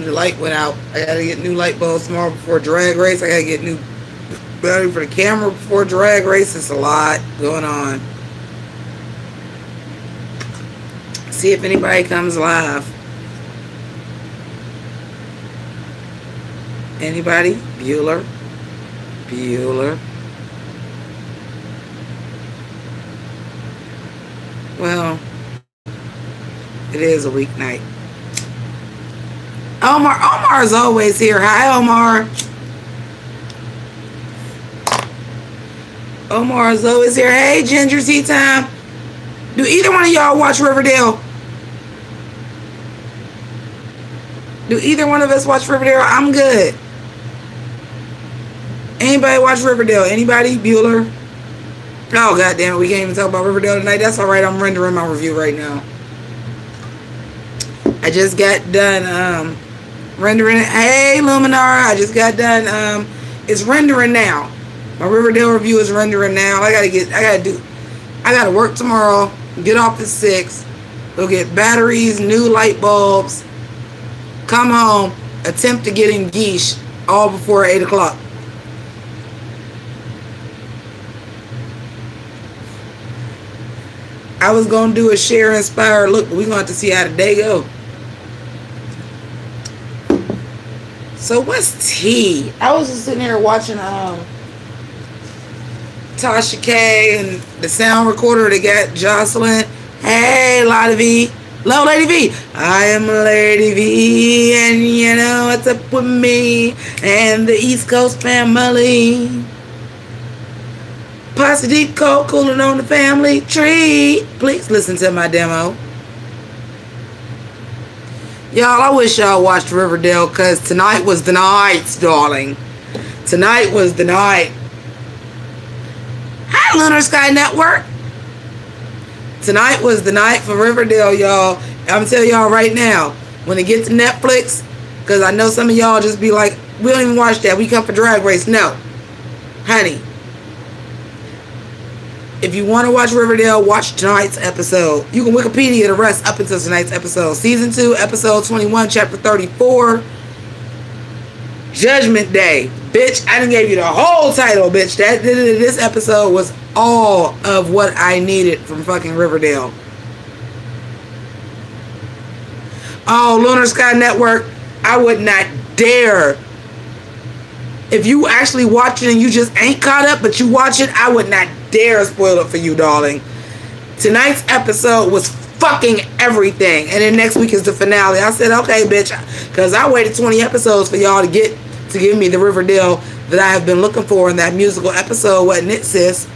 the light went out. I gotta get new light bulbs tomorrow before drag race. I gotta get new battery for the camera before drag race. It's a lot going on. See if anybody comes live. Anybody? Bueller? Well, it is a weeknight. Omar's always here. Hi, Omar. Omar's always here. Hey, Ginger Tea Time. Do either one of y'all watch Riverdale? Do either one of us watch Riverdale? I'm good. Anybody watch Riverdale? Anybody? Bueller? Oh, goddamn it. We can't even talk about Riverdale tonight. That's alright. I'm rendering my review right now. I just got done rendering it. Hey, Luminara. I just got done. It's rendering now. My Riverdale review is rendering now. I gotta work tomorrow. Get off at 6. Go get batteries, new light bulbs. Come home. Attempt to get in Geesh all before 8 o'clock. I was going to do a share inspired look, but we're going to have to see how the day go. So what's tea? I was just sitting here watching Tasha K and the sound recorder. They got Jocelyn. Hey, Lady V. Hello, Lady V. I am Lady V, and you know what's up with me and the East Coast family. Pasta deep cold, cooling on the family tree. Please listen to my demo. Y'all, I wish y'all watched Riverdale, because tonight was the night, darling. Tonight was the night. Hi, Lunar Sky Network. Tonight was the night for Riverdale, y'all. I'm telling y'all right now, when it gets to Netflix, because I know some of y'all just be like, we don't even watch that. We come for Drag Race. No. Honey. If you want to watch Riverdale, watch tonight's episode. You can Wikipedia the rest up until tonight's episode. Season 2, episode 21, chapter 34. Judgment Day. Bitch, I done gave you the whole title, bitch. This episode was all of what I needed from fucking Riverdale. Oh, Lunar Sky Network, I would not dare. If you actually watch it and you just ain't caught up, but you watch it, I would not dare spoil it for you, darling. Tonight's episode was fucking everything. And then next week is the finale. I said, okay, bitch, because I waited 20 episodes for y'all to give me the Riverdale that I have been looking for, and that musical episode wasn't it, sis.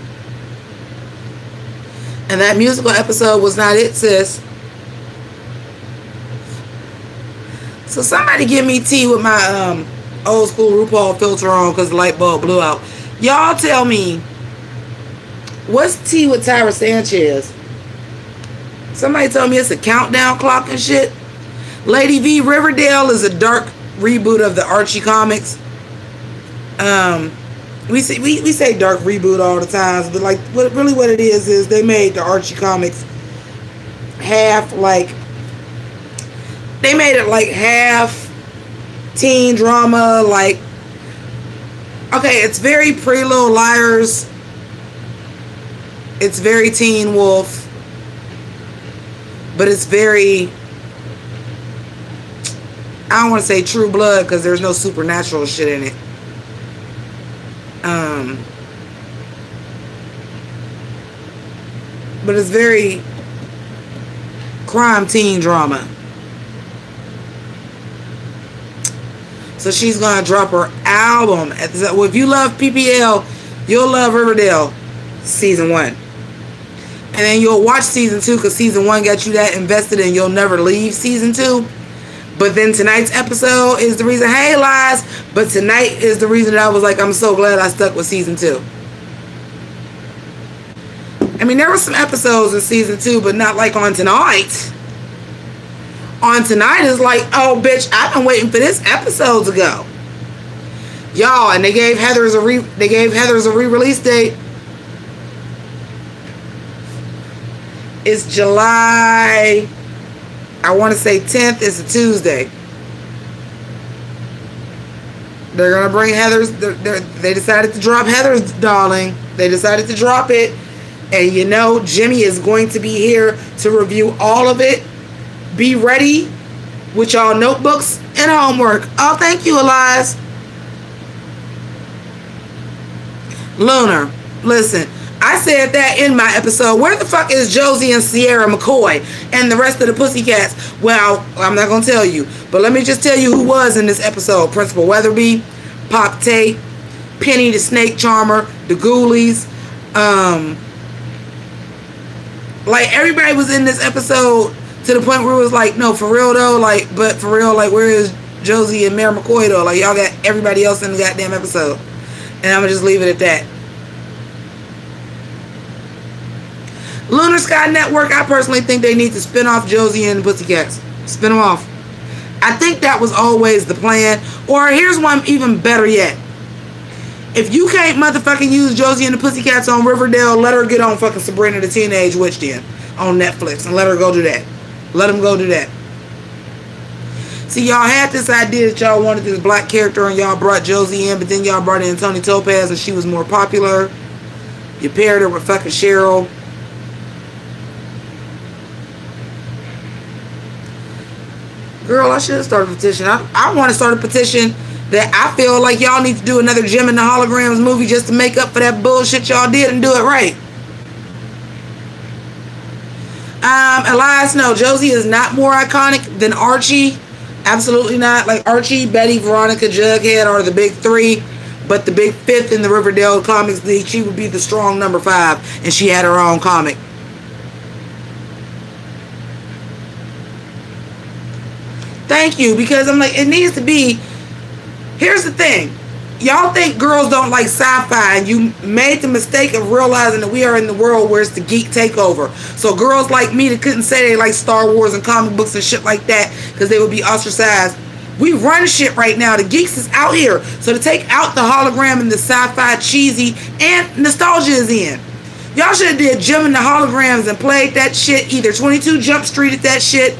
And that musical episode was not it, sis. So somebody give me tea with my old school RuPaul filter on, because the light bulb blew out. Y'all tell me, what's tea with Tyra Sanchez? Somebody told me it's a countdown clock and shit. Lady V, Riverdale is a dark reboot of the Archie comics. We say dark reboot all the time, but like what it is they made the Archie comics half teen drama, like, okay, it's very Pretty Little Liars, it's very Teen Wolf, but it's very, I don't want to say True Blood because there's no supernatural shit in it. But it's very crime teen drama. So she's gonna drop her album well, if you love PPL, you'll love Riverdale season 1, and then you'll watch season 2 because season 1 got you that invested and you'll never leave season 2. But then tonight's episode is the reason. Hey, Lies. But tonight is the reason that I was like, I'm so glad I stuck with season 2. I mean, there were some episodes in season 2, but not like on tonight. On tonight is like, oh, bitch, I've been waiting for this episode to go. Y'all, and they gave Heather's a re-release date. It's July, I want to say 10th. It's a Tuesday. They're gonna bring Heather's. They decided to drop Heather's, darling. They decided to drop it, and you know Jimmy is going to be here to review all of it. Be ready with y'all notebooks and homework. Oh, thank you, Elias. Lunar, listen. I said that in my episode. Where the fuck is Josie and Sierra McCoy and the rest of the Pussycats? Well, I'm not going to tell you. But let me just tell you who was in this episode. Principal Weatherby, Pop Tate, Penny the Snake Charmer, the Ghoulies. Like, everybody was in this episode to the point where it was like, no, for real though. Like, but for real, like, where is Josie and Mary McCoy though? Like, y'all got everybody else in the goddamn episode. And I'm going to just leave it at that. Lunar Sky Network, I personally think they need to spin off Josie and the Pussycats. Spin them off. I think that was always the plan. Or here's one even better yet. If you can't motherfucking use Josie and the Pussycats on Riverdale, let her get on fucking Sabrina the Teenage Witch then on Netflix and let her go do that. Let them go do that. See, y'all had this idea that y'all wanted this black character and y'all brought Josie in, but then y'all brought in Tony Topaz and she was more popular. You paired her with fucking Cheryl. Girl, I should have started a petition. I want to start a petition that I feel like y'all need to do another Jim and the Holograms movie just to make up for that bullshit y'all did and do it right. Elias, no, Josie is not more iconic than Archie. Absolutely not. Like Archie, Betty, Veronica, Jughead are the big three. But the big fifth in the Riverdale Comics League, she would be the strong number 5. And she had her own comic. Thank you, because I'm like, it needs to be. Here's the thing. Y'all think girls don't like sci-fi, and you made the mistake of realizing that we are in the world where it's the geek takeover. So girls like me that couldn't say they like Star Wars and comic books and shit like that because they would be ostracized. We run shit right now. The geeks is out here. So to take out the hologram and the sci-fi cheesy and nostalgia is in. Y'all should have did Jim and the Holograms and played that shit. Either 22 Jump Street at that shit,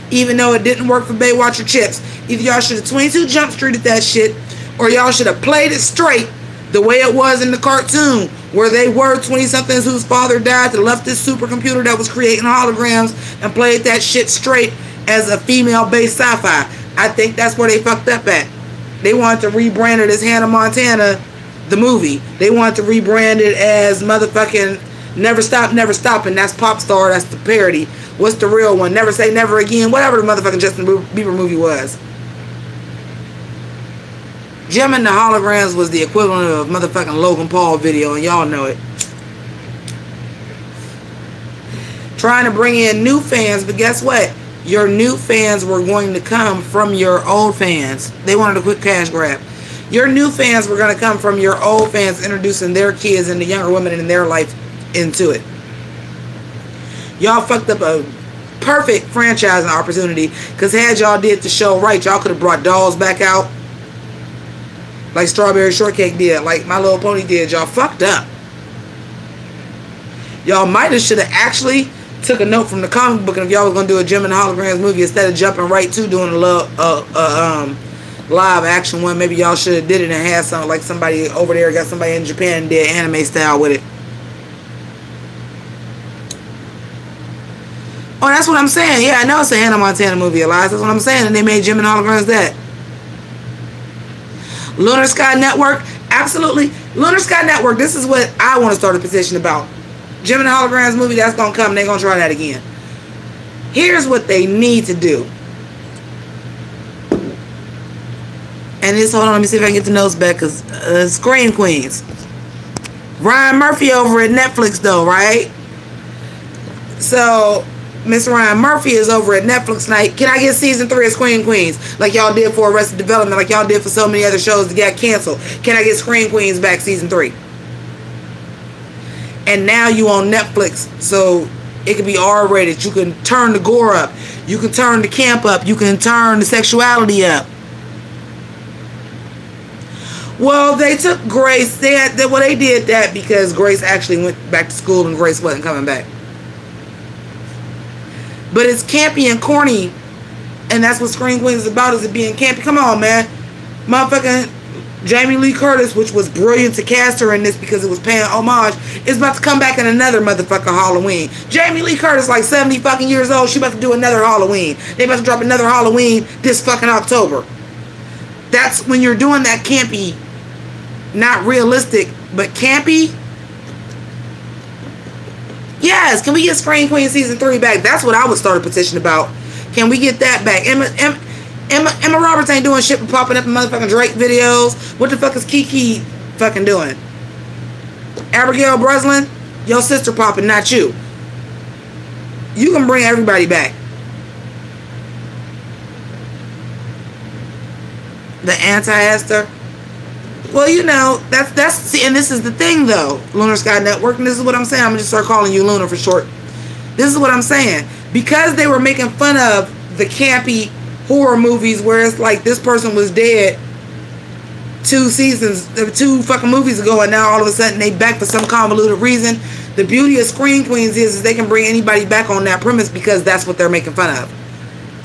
even though it didn't work for Baywatcher Chips. Either y'all should have 22 Jump Street at that shit, or y'all should have played it straight the way it was in the cartoon, where they were 20-somethings whose father died to left this supercomputer that was creating holograms and played that shit straight as a female-based sci-fi. I think that's where they fucked up at. They wanted to rebrand it as Hannah Montana, the movie. They wanted to rebrand it as motherfucking Never Stop, Never Stop, and that's Pop Star, that's the parody. What's the real one? Never Say Never Again, whatever the motherfucking Justin Bieber movie was. Jim and the Holograms was the equivalent of motherfucking Logan Paul video, and y'all know it. Trying to bring in new fans, but guess what? Your new fans were going to come from your old fans. They wanted a quick cash grab. Your new fans were going to come from your old fans introducing their kids and the younger women in their life into it. Y'all fucked up a perfect franchising opportunity, because had y'all did the show right, y'all could have brought dolls back out like Strawberry Shortcake did, like My Little Pony did. Y'all fucked up. Y'all might have should have actually took a note from the comic book, and if y'all was gonna do a Jim and the Holograms movie, instead of jumping right to doing a live action one, maybe y'all should have did it and had something like somebody over there got somebody in Japan and did anime style with it. Oh, that's what I'm saying. Yeah, I know it's a Hannah Montana movie, Elias. That's what I'm saying. And they made Jim and Holograms that. Lunar Sky Network. Absolutely. Lunar Sky Network. This is what I want to start a petition about. Jim and the Holograms movie, that's going to come. They're going to try that again. Here's what they need to do. And this, hold on, let me see if I can get the notes back, because Scream Queens. Ryan Murphy over at Netflix, though, right? So Miss Ryan Murphy is over at Netflix tonight. Can I get season 3 of Scream Queens? Like y'all did for Arrested Development, like y'all did for so many other shows that got canceled. Can I get Scream Queens back season 3? And now you on Netflix, so it can be R-rated. You can turn the gore up. You can turn the camp up. You can turn the sexuality up. Well, they took Grace. They did that because Grace actually went back to school and Grace wasn't coming back. But it's campy and corny, and that's what Scream Queens is about, is it being campy. Come on, man. Motherfucking Jamie Lee Curtis, which was brilliant to cast her in this because it was paying homage, is about to come back in another motherfucking Halloween. Jamie Lee Curtis, like 70 fucking years old, she about to do another Halloween. They about to drop another Halloween this fucking October. That's when you're doing that campy, not realistic, but campy. Yes, can we get Scream Queen Season 3 back? That's what I would start a petition about. Can we get that back? Emma Roberts ain't doing shit but popping up in motherfucking Drake videos. What the fuck is Kiki fucking doing? Abigail Breslin, your sister popping, not you. You can bring everybody back. The anti-Esther. Well, you know, that's see, and this is the thing though, Lunar Sky Network, and this is what I'm saying. I'm gonna just start calling you Luna for short. This is what I'm saying. Because they were making fun of the campy horror movies where it's like this person was dead 2 fucking movies ago, and now all of a sudden they back for some convoluted reason. The beauty of Scream Queens is they can bring anybody back on that premise because that's what they're making fun of.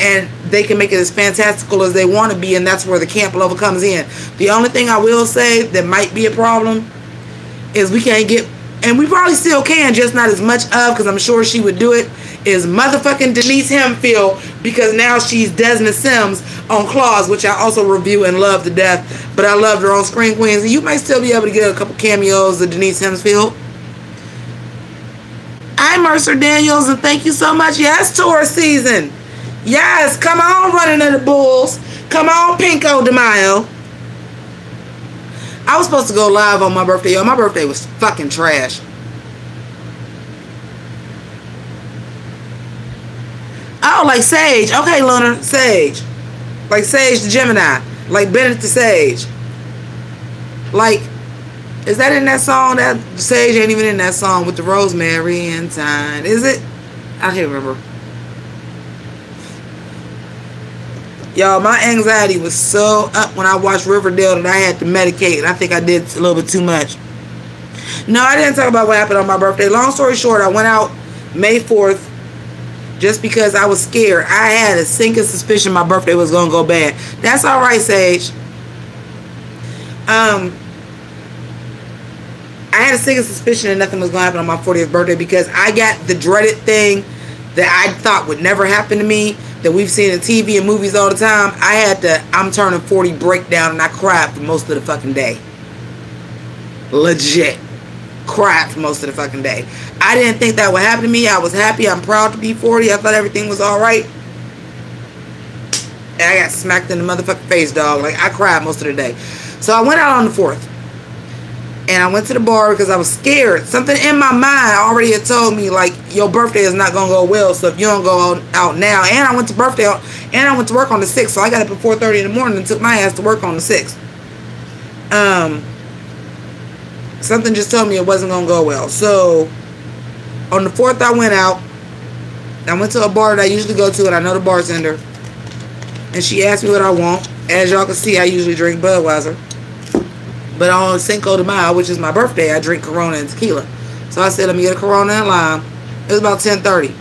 And they can make it as fantastical as they want to be, and that's where the camp level comes in. The only thing I will say that might be a problem is we can't get, and we probably still can, just not as much of, because I'm sure she would do it, is motherfucking Denise Hemphill, because now she's Desna Sims on Claws, which I also review and love to death, but I loved her on Scream Queens, and you might still be able to get a couple cameos of Denise Hemphill. I'm Mercer Daniels, and thank you so much. Yes, tour season. Yes, come on, Running of the Bulls. Come on, Pinko de Mayo. I was supposed to go live on my birthday. Yo, my birthday was fucking trash. Oh, like Sage. Okay, Lunar. Sage. Like Sage the Gemini. Like Bennett the Sage. Like, is that in that song? That Sage ain't even in that song with the rosemary and thyme. Is it? I can't remember. Y'all, my anxiety was so up when I watched Riverdale that I had to medicate. And I think I did a little bit too much. No, I didn't talk about what happened on my birthday. Long story short, I went out May 4th just because I was scared. I had a sinking suspicion my birthday was going to go bad. That's all right, Sage. I had a sinking suspicion that nothing was going to happen on my 40th birthday because I got the dreaded thing that I thought would never happen to me, that we've seen in TV and movies all the time. I had the I'm turning 40 breakdown, and I cried for most of the fucking day. Legit. Cried for most of the fucking day. I didn't think that would happen to me. I was happy. I'm proud to be 40. I thought everything was alright. And I got smacked in the motherfucking face, dog. Like, I cried most of the day. So I went out on the 4th. And I went to the bar because I was scared. Something in my mind already had told me, like, your birthday is not going to go well. So if you don't go out now. And I went to work on the 6th. So I got up at 4:30 in the morning and took my ass to work on the 6th. Something just told me it wasn't going to go well. So on the 4th, I went out. I went to a bar that I usually go to, and I know the bartender. And she asked me what I want. As y'all can see, I usually drink Budweiser. But on Cinco de Mayo, which is my birthday, I drink Corona and tequila. So I said, let me get a Corona and lime. It was about 10:30.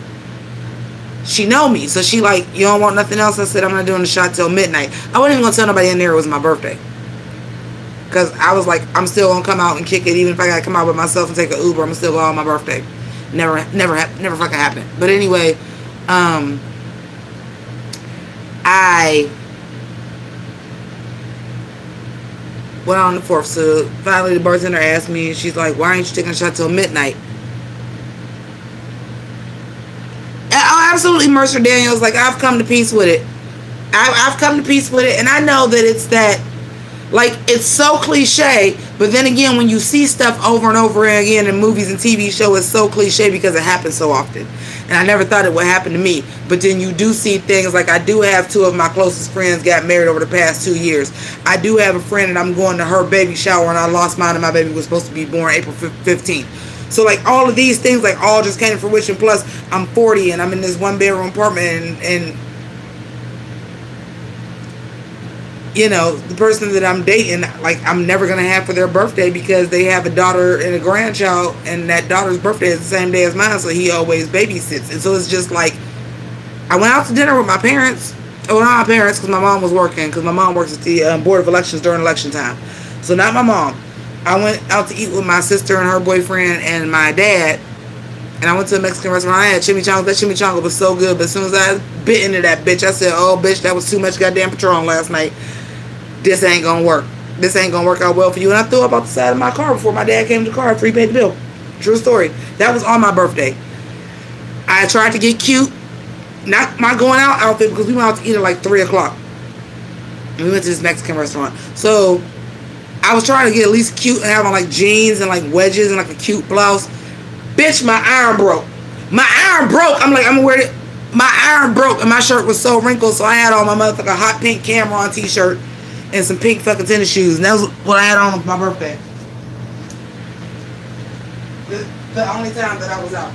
She know me. So she like, you don't want nothing else? I said, I'm not doing the shot till midnight. I wasn't even going to tell nobody in there it was my birthday. Because I was like, I'm still going to come out and kick it. Even if I got to come out with myself and take an Uber, I'm going to still go on my birthday. Never fucking happened. But anyway, I went on the 4th. So finally the bartender asked me, and she's like, why ain't you taking a shot till midnight? Oh, absolutely, Mercer Daniels. Like, I've come to peace with it. I've come to peace with it. And I know that it's that, like, it's so cliche. But then again, when you see stuff over and over again in movies and TV shows, it's so cliche because it happens so often. And I never thought it would happen to me. But then you do see things like, I do have 2 of my closest friends got married over the past 2 years. I do have a friend and I'm going to her baby shower and I lost mine and my baby was supposed to be born April 15th. So like all of these things like all just came to fruition. Plus I'm 40 and I'm in this 1-bedroom apartment and you know, the person that I'm dating, like, I'm never going to have for their birthday because they have a daughter and a grandchild, and that daughter's birthday is the same day as mine, so he always babysits. And so it's just like, I went out to dinner with my parents. Well, not my parents, because my mom was working, because my mom works at the Board of Elections during election time. So not my mom. I went out to eat with my sister and her boyfriend and my dad. And I went to a Mexican restaurant. I had chimichanga. That chimichanga was so good. But as soon as I bit into that bitch, I said, oh, bitch, that was too much goddamn Patron last night. This ain't gonna work. This ain't gonna work out well for you. And I threw up off the side of my car before my dad came to the car. Free paid the bill. True story. That was on my birthday. I tried to get cute. Not my going out outfit, because we went out to eat at like 3 o'clock. And we went to this Mexican restaurant. So I was trying to get at least cute and having like jeans and like wedges and like a cute blouse. Bitch, my iron broke. My iron broke. I'm like, I'm gonna wear it. My iron broke and my shirt was so wrinkled, so I had on my motherfucking hot pink Cameron t-shirt and some pink fucking tennis shoes. And that was what I had on for my birthday. The only time that I was out.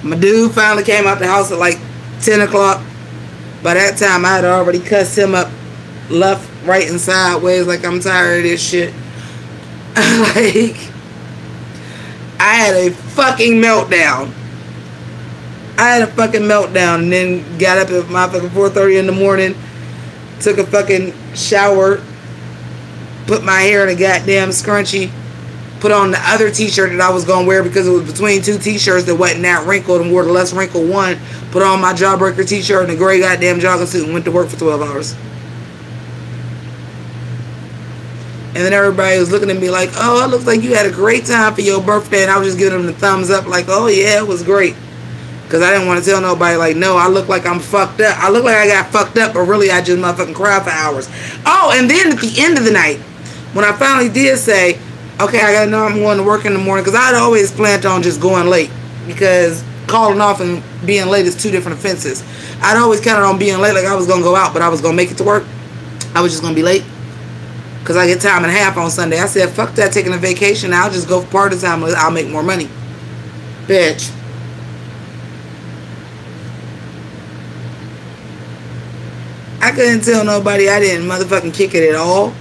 My dude finally came out the house at like 10 o'clock. By that time, I had already cussed him up left, right, and sideways like I'm tired of this shit. Like, I had a fucking meltdown. And then got up at my fucking 4:30 in the morning, took a fucking shower, put my hair in a goddamn scrunchie, put on the other t-shirt that I was going to wear because it was between two t-shirts that wasn't that wrinkled, and wore the less wrinkled one, put on my Jawbreaker t-shirt and a gray goddamn jogging suit and went to work for 12 hours. And then everybody was looking at me like, oh, it looks like you had a great time for your birthday. And I was just giving them the thumbs up like, oh yeah, it was great. Because I didn't want to tell nobody like, no, I look like I'm fucked up. I look like I got fucked up, but really I just motherfucking cried for hours. Oh, and then at the end of the night, when I finally did say, okay, I gotta know I'm going to work in the morning, because I'd always planned on just going late, because calling off and being late is two different offenses. I'd always counted on being late, like I was going to go out, but I was going to make it to work. I was just going to be late, because I get time and a half on Sunday. I said, fuck that, taking a vacation. I'll just go for part of the time. I'll make more money. Bitch. I couldn't tell nobody I didn't motherfucking kick it at all.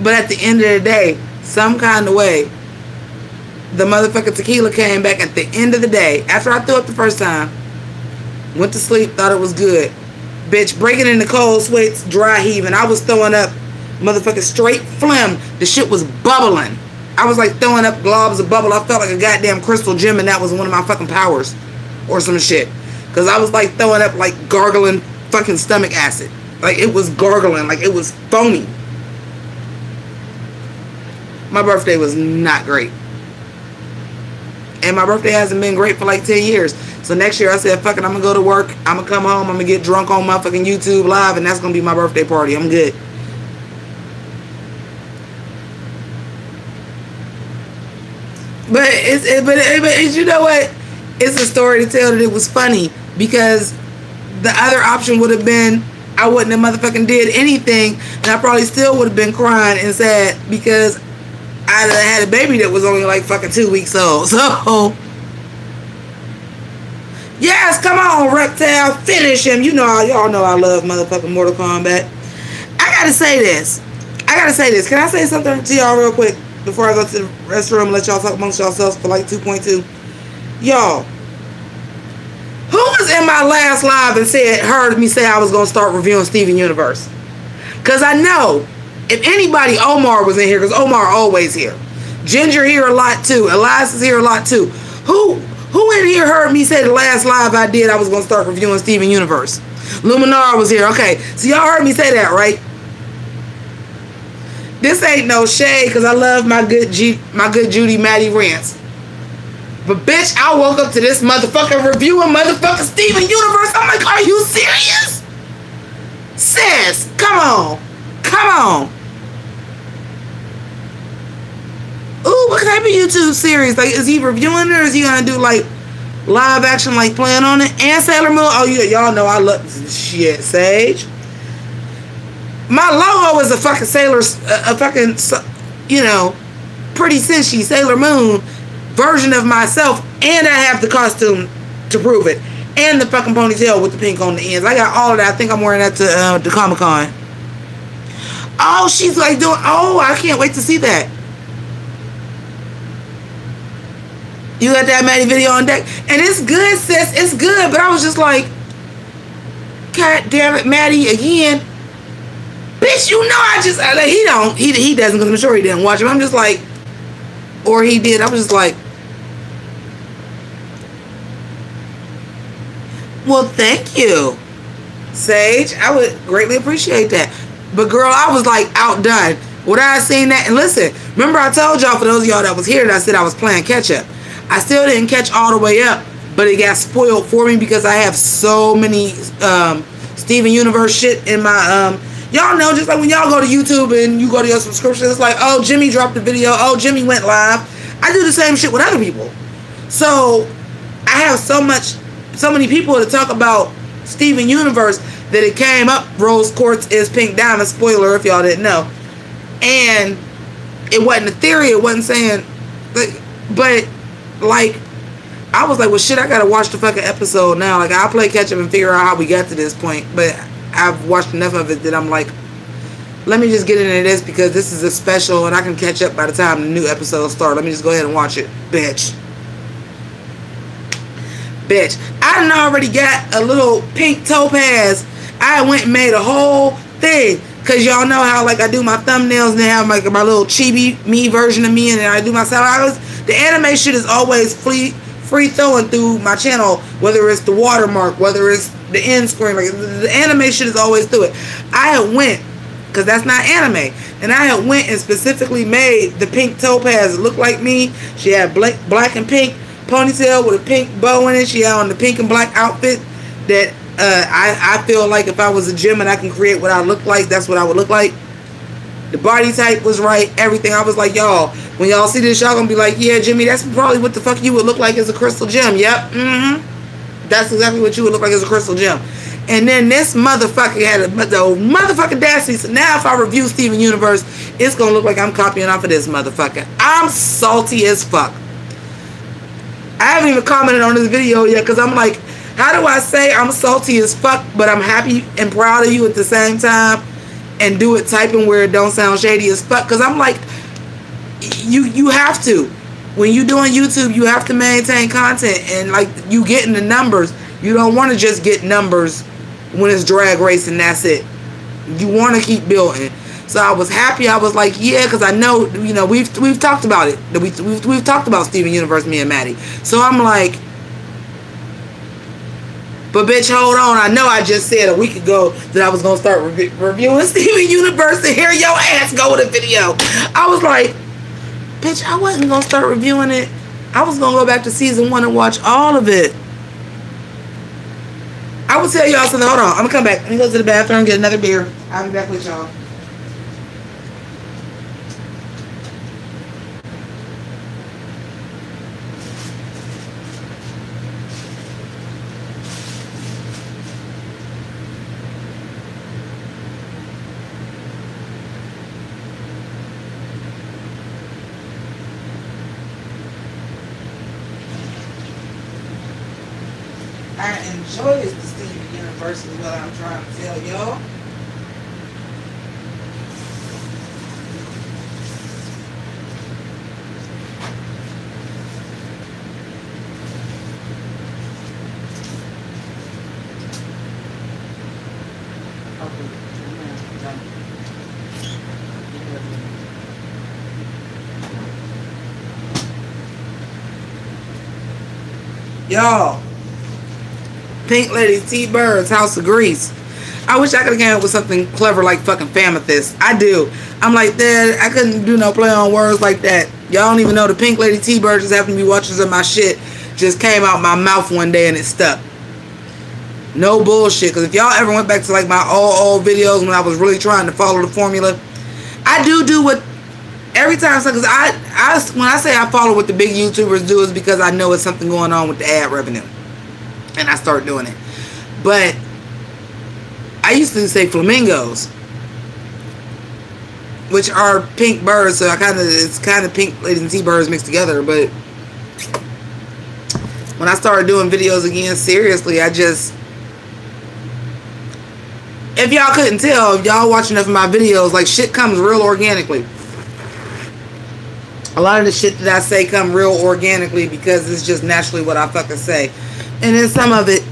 But at the end of the day, some kind of way, the motherfucking tequila came back at the end of the day. After I threw up the first time, went to sleep, thought it was good. Bitch, breaking into cold sweats, dry heaving. I was throwing up motherfucking straight phlegm. The shit was bubbling. I was like throwing up globs of bubble. I felt like a goddamn crystal gem, and that was one of my fucking powers. Or some shit. Because I was like throwing up like gargling fucking stomach acid. Like it was gargling. Like it was foamy. My birthday was not great. And my birthday hasn't been great for like 10 years. So next year I said, fuck it, I'm going to go to work. I'm going to come home. I'm going to get drunk on my fucking YouTube live. And that's going to be my birthday party. I'm good. But it's you know what? It's a story to tell that it was funny. Because the other option would have been I wouldn't have motherfucking did anything. And I probably still would have been crying and sad because I had a baby that was only like fucking 2 weeks old. So, yes, come on, Reptile, finish him. You know, y'all know I love motherfucking Mortal Kombat. I gotta say this. Can I say something to y'all real quick before I go to the restroom and let y'all talk amongst yourselves for like 2.2? Y'all, who was in my last live and heard me say I was gonna start reviewing Steven Universe? Because I know if anybody, Omar was in here, because Omar always here. Ginger here a lot too. Elias is here a lot too. Who in here heard me say the last live I did I was going to start reviewing Steven Universe? Luminar was here. Okay, so y'all heard me say that, right? This ain't no shade, because I love my good Judy Maddie Rants. But bitch, I woke up to this motherfucking reviewing motherfucking Steven Universe. I'm like, are you serious? Sis, come on. Ooh, what type of YouTube series? Like, is he reviewing it, or is he gonna do like live action, like playing on it? And Sailor Moon. Oh yeah, y'all know I love shit. Sage. My logo is a fucking pretty cinchy Sailor Moon version of myself, and I have the costume to prove it, and the fucking ponytail with the pink on the ends. I got all of that. I think I'm wearing that to the Comic-Con. Oh, she's like doing. Oh, I can't wait to see that. You got that Maddie video on deck, and it's good, sis. It's good, but I was just like, God damn it, Maddie again, bitch. You know I just like, he doesn't, because I'm sure he didn't watch him. I'm just like, or he did. I was just like, well, thank you, Sage. I would greatly appreciate that. But girl, I was like outdone. When I seen that, and listen, remember I told y'all, for those of y'all that was here, that I said I was playing catch up. I still didn't catch all the way up, but it got spoiled for me because I have so many Steven Universe shit in my y'all know, just like when y'all go to YouTube and you go to your subscriptions, it's like, oh, Jimmy dropped a video, oh, Jimmy went live. I do the same shit with other people. So I have so many people to talk about Steven Universe that it came up Rose Quartz is Pink Diamond. Spoiler if y'all didn't know. And it wasn't a theory, it wasn't saying, but like, I was like, well, shit, I gotta watch the fucking episode now. Like, I'll play catch up and figure out how we got to this point, but I've watched enough of it that I'm like, let me just get into this because this is a special and I can catch up by the time the new episode starts. Let me just go ahead and watch it, bitch. I done already got a little pink topaz. I went and made a whole thing. Cause y'all know how like I do my thumbnails and they have like my little chibi me version of me, and then I do my side. The anime shit is always free throwing through my channel, whether it's the watermark, whether it's the end screen, like the anime shit is always through it. I had went, cause that's not anime, and I had went and specifically made the pink topaz look like me. She had black and pink ponytail with a pink bow in it. She had on the pink and black outfit that I feel like if I was a gym and I can create what I look like, that's what I would look like. The body type was right, everything. I was like, y'all, when y'all see this, y'all gonna be like, yeah, Jimmy, that's probably what the fuck you would look like as a crystal gem. Yep, that's exactly what you would look like as a crystal gem. And then this motherfucker had the motherfucking audacity. So now if I review Steven Universe, it's gonna look like I'm copying off of this motherfucker. I'm salty as fuck. I haven't even commented on this video yet because I'm like, how do I say I'm salty as fuck, but I'm happy and proud of you at the same time, and do it typing where it don't sound shady as fuck? Because I'm like, you have to. When you doing YouTube, you have to maintain content, and like you getting the numbers. You don't want to just get numbers when it's drag race and that's it. You want to keep building. So I was happy. I was like, yeah, because I know, you know, we've talked about it. We've talked about Steven Universe, me and Maddie. So I'm like, but bitch, hold on. I know I just said a week ago that I was going to start reviewing Steven Universe, and here your ass go with a video. I was like, bitch, I wasn't going to start reviewing it. I was going to go back to season 1 and watch all of it. I will tell y'all something. Hold on. I'm going to come back. Let me go to the bathroom and get another beer. I'll be back with y'all. I enjoy the Steven Universe is what I'm trying to tell y'all. Y'all, Pink Lady T-Bird's House of Grease. I wish I could have came up with something clever like fucking Famethist. I do. I'm like, Dad, I couldn't do no play on words like that. Y'all don't even know the Pink Lady T-Bird just happened to be watching some of my shit. Just came out my mouth one day and it stuck. No bullshit. Because if y'all ever went back to like my old videos when I was really trying to follow the formula, I do what every time. Because when I say I follow what the big YouTubers do, is because I know it's something going on with the ad revenue. And I start doing it. But I used to say flamingos, which are pink birds, so it's kind of Pink Ladies and T-Birds mixed together. But when I started doing videos again, seriously, if y'all couldn't tell, if y'all watch enough of my videos, like shit comes real organically. A lot of the shit that I say come real organically because it's just naturally what I fucking say. And then some of it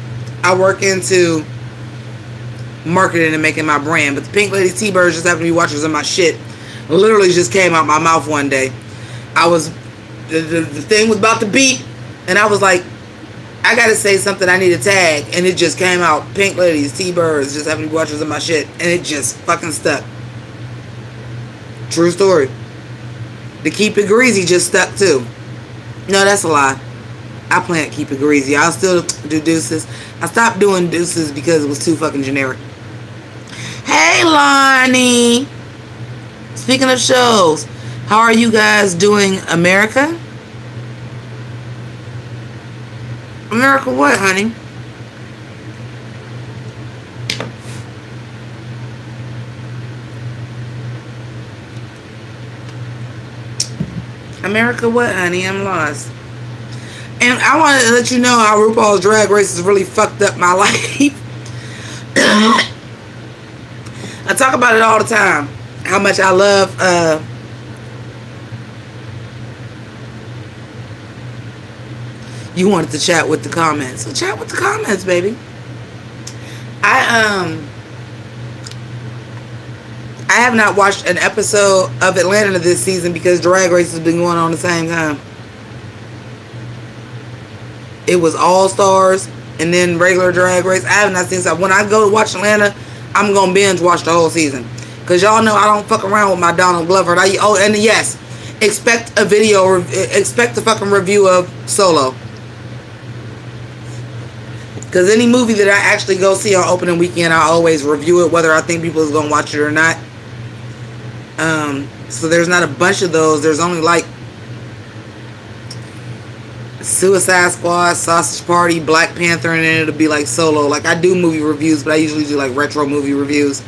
I work into marketing and making my brand. But the Pink Lady T-Birds just happen to be watchers of my shit. Literally just came out my mouth one day. I was, the thing was about to beep, and I was like, I gotta say something, I need a tag. And it just came out, Pink Ladies, T-Birds, just happen to be watchers of my shit. And it just fucking stuck. True story. The Keep It Greasy just stuck too. No, that's a lie. I plan to keep it greasy. I'll still do deuces. I stopped doing deuces because it was too fucking generic. Hey, Lonnie. Speaking of shows, how are you guys doing, America? America what, honey? America what, honey? I'm lost. And I want to let you know how RuPaul's Drag Race has really fucked up my life. I talk about it all the time. How much I love you wanted to chat with the comments. So chat with the comments, baby. I have not watched an episode of Atlanta this season because Drag Race has been going on at the same time. It was All Stars and then regular Drag Race. I have not seen stuff. When I go to watch Atlanta, I'm gonna binge watch the whole season. Cause y'all know I don't fuck around with my Donald Glover. And yes, expect a fucking review of Solo. Cause any movie that I actually go see on opening weekend, I always review it, whether I think people is gonna watch it or not. So there's not a bunch of those. There's only like Suicide Squad, Sausage Party, Black Panther, and then it'll be like Solo. Like I do movie reviews, but I usually do like retro movie reviews.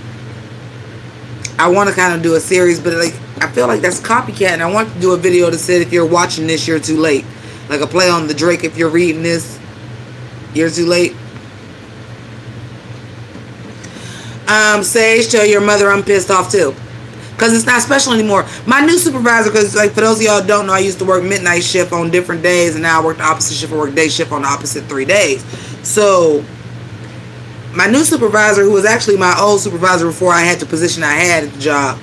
I want to kind of do a series, but like I feel like that's copycat, and I want to do a video that said if you're watching this, you're too late. Like a play on the Drake, if you're reading this, you're too late. Sage, tell your mother I'm pissed off too. Because it's not special anymore. My new supervisor, because like for those of y'all who don't know, I used to work midnight shift on different days, and now I work the opposite shift. I work day shift on the opposite 3 days. So my new supervisor, who was actually my old supervisor before I had the position I had at the job,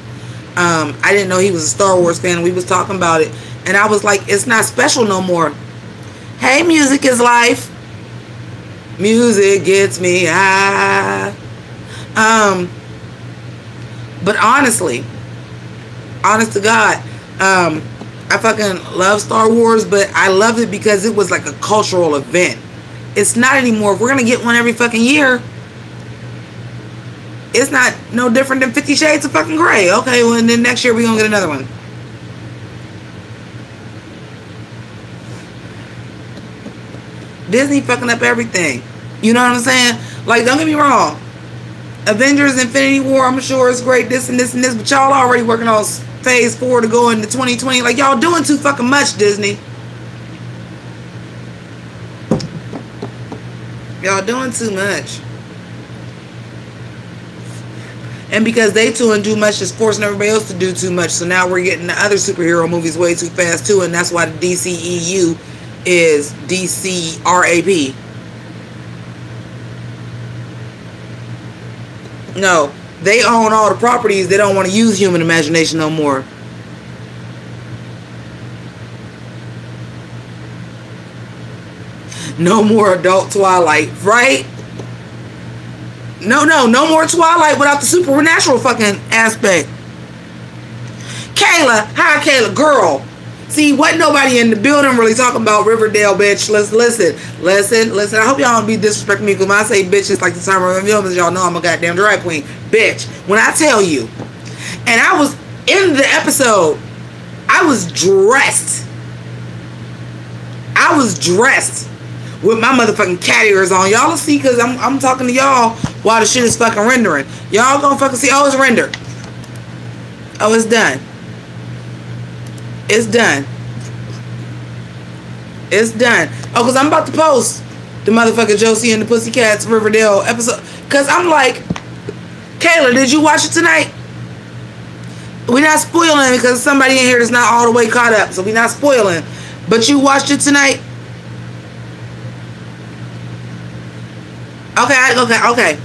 I didn't know he was a Star Wars fan, and we was talking about it, and I was like, it's not special no more. Hey, music is life. Music gets me high. But honestly, honest to God, I fucking love Star Wars, but I loved it because it was like a cultural event. It's not anymore. If we're gonna get one every fucking year, it's not no different than 50 Shades of fucking Grey. Okay, well, and then next year we're gonna get another one. Disney fucking up everything. You know what I'm saying? Like, don't get me wrong. Avengers Infinity War, I'm sure it's great, this and this and this, but y'all already working on phase 4 to go into 2020. Like, y'all doing too fucking much, Disney. Y'all doing too much. And because they doing too much, it's forcing everybody else to do too much. So now we're getting the other superhero movies way too fast too, and that's why the DCEU is DCRAP. No, they own all the properties. They don't want to use human imagination no more. No more adult Twilight, right? No more Twilight without the supernatural fucking aspect. Kayla, hi Kayla, girl. See, wasn't nobody in the building really talking about Riverdale, bitch. Listen. I hope y'all don't be disrespecting me, because when I say bitch, it's like the time of because y'all know I'm a goddamn drag queen. Bitch, when I tell you, and I was in the episode, I was dressed with my motherfucking cat ears on. Y'all will see, because I'm talking to y'all while the shit is fucking rendering. Y'all gonna fucking see. Oh, it's rendered. Oh, it's done. It's done. It's done. Oh, because I'm about to post the motherfucking Josie and the Pussycats Riverdale episode. Because I'm like, Kayla, did you watch it tonight? We're not spoiling because somebody in here that's not all the way caught up. So we're not spoiling. But you watched it tonight? Okay.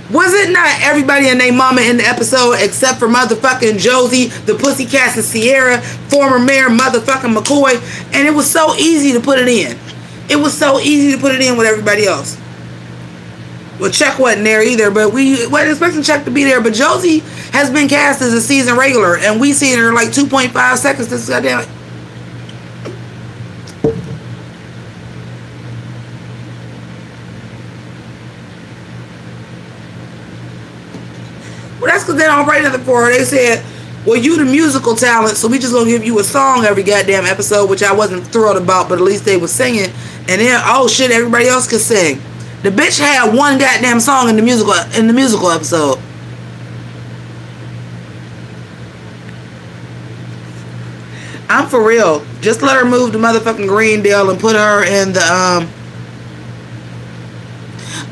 Was it not everybody and their mama in the episode except for motherfucking Josie, the Pussycats, and Sierra, former mayor motherfucking McCoy? And it was so easy to put it in. It was so easy to put it in with everybody else. Well, Chuck wasn't there either, but we wasn't expecting Chuck to be there. But Josie has been cast as a season regular, and we seen her like 2.5 seconds. This goddamn. Well, that's because they don't write nothing for her. They said, well, you the musical talent, so we just gonna give you a song every goddamn episode, which I wasn't thrilled about, but at least they were singing. And then, oh shit, everybody else could sing. The bitch had one goddamn song in the musical episode. I'm for real. Just let her move to motherfucking Greendale and put her in the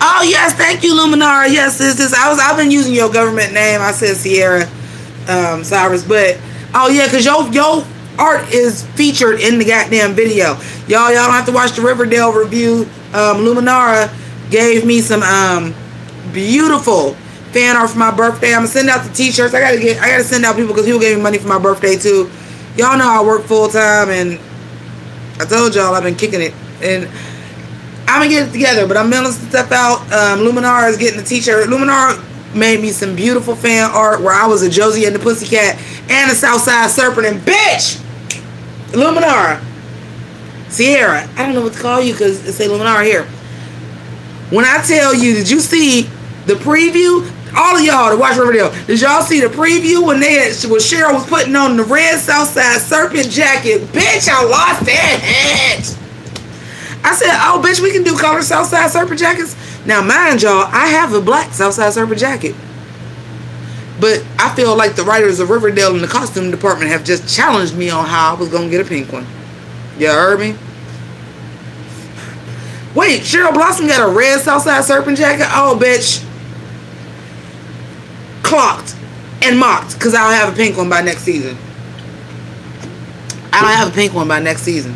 Oh yes, thank you, Luminara. Yes, I've been using your government name. I said Sierra Cyrus, but oh yeah, cause your art is featured in the goddamn video. Y'all don't have to watch the Riverdale review. Luminara gave me some beautiful fan art for my birthday. I'm gonna send out the t-shirts. I gotta send out people because people gave me money for my birthday too. Y'all know I work full time, and I told y'all I've been kicking it, and I'm gonna get it together. But I'm mailing some stuff out. Luminara is getting the t-shirt. Luminara made me some beautiful fan art where I was a Josie and the Pussycat and a Southside Serpent, and bitch, Luminara, Sierra. I don't know what to call you because it say Luminara here. When I tell you, did you see the preview? All of y'all that watch Riverdale, did y'all see the preview when Cheryl was putting on the red Southside Serpent jacket? Bitch, I lost that hat. I said, oh, bitch, we can do color Southside Serpent jackets. Now, mind y'all, I have a black Southside Serpent jacket. But I feel like the writers of Riverdale in the costume department have just challenged me on how I was going to get a pink one. You heard me? Wait, Cheryl Blossom got a red Southside Serpent jacket? Oh, bitch. Clocked and mocked because I'll have a pink one by next season. I'll have a pink one by next season.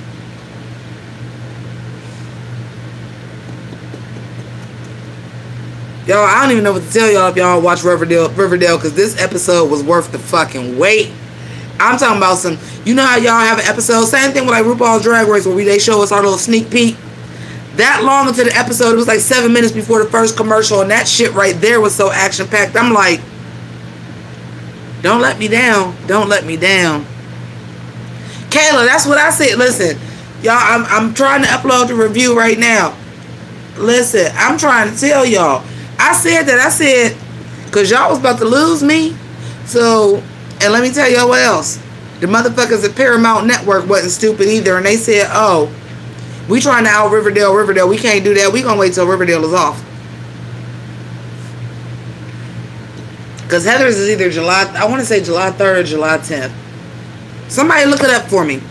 Y'all, I don't even know what to tell y'all if y'all watch Riverdale because this episode was worth the fucking wait. I'm talking about some, you know how y'all have an episode, same thing with like RuPaul's Drag Race where they show us our little sneak peek. That long into the episode, it was like 7 minutes before the first commercial, and that shit right there was so action-packed. I'm like, don't let me down. Don't let me down. Kayla, that's what I said. Listen, y'all, I'm trying to upload the review right now. Listen, I'm trying to tell y'all. I said, because y'all was about to lose me. So, and let me tell y'all what else. The motherfuckers at Paramount Network wasn't stupid either, and they said, oh, we trying to out Riverdale. We can't do that. We gonna wait till Riverdale is off. Because Heather's is either I want to say July 3rd or July 10th. Somebody look it up for me.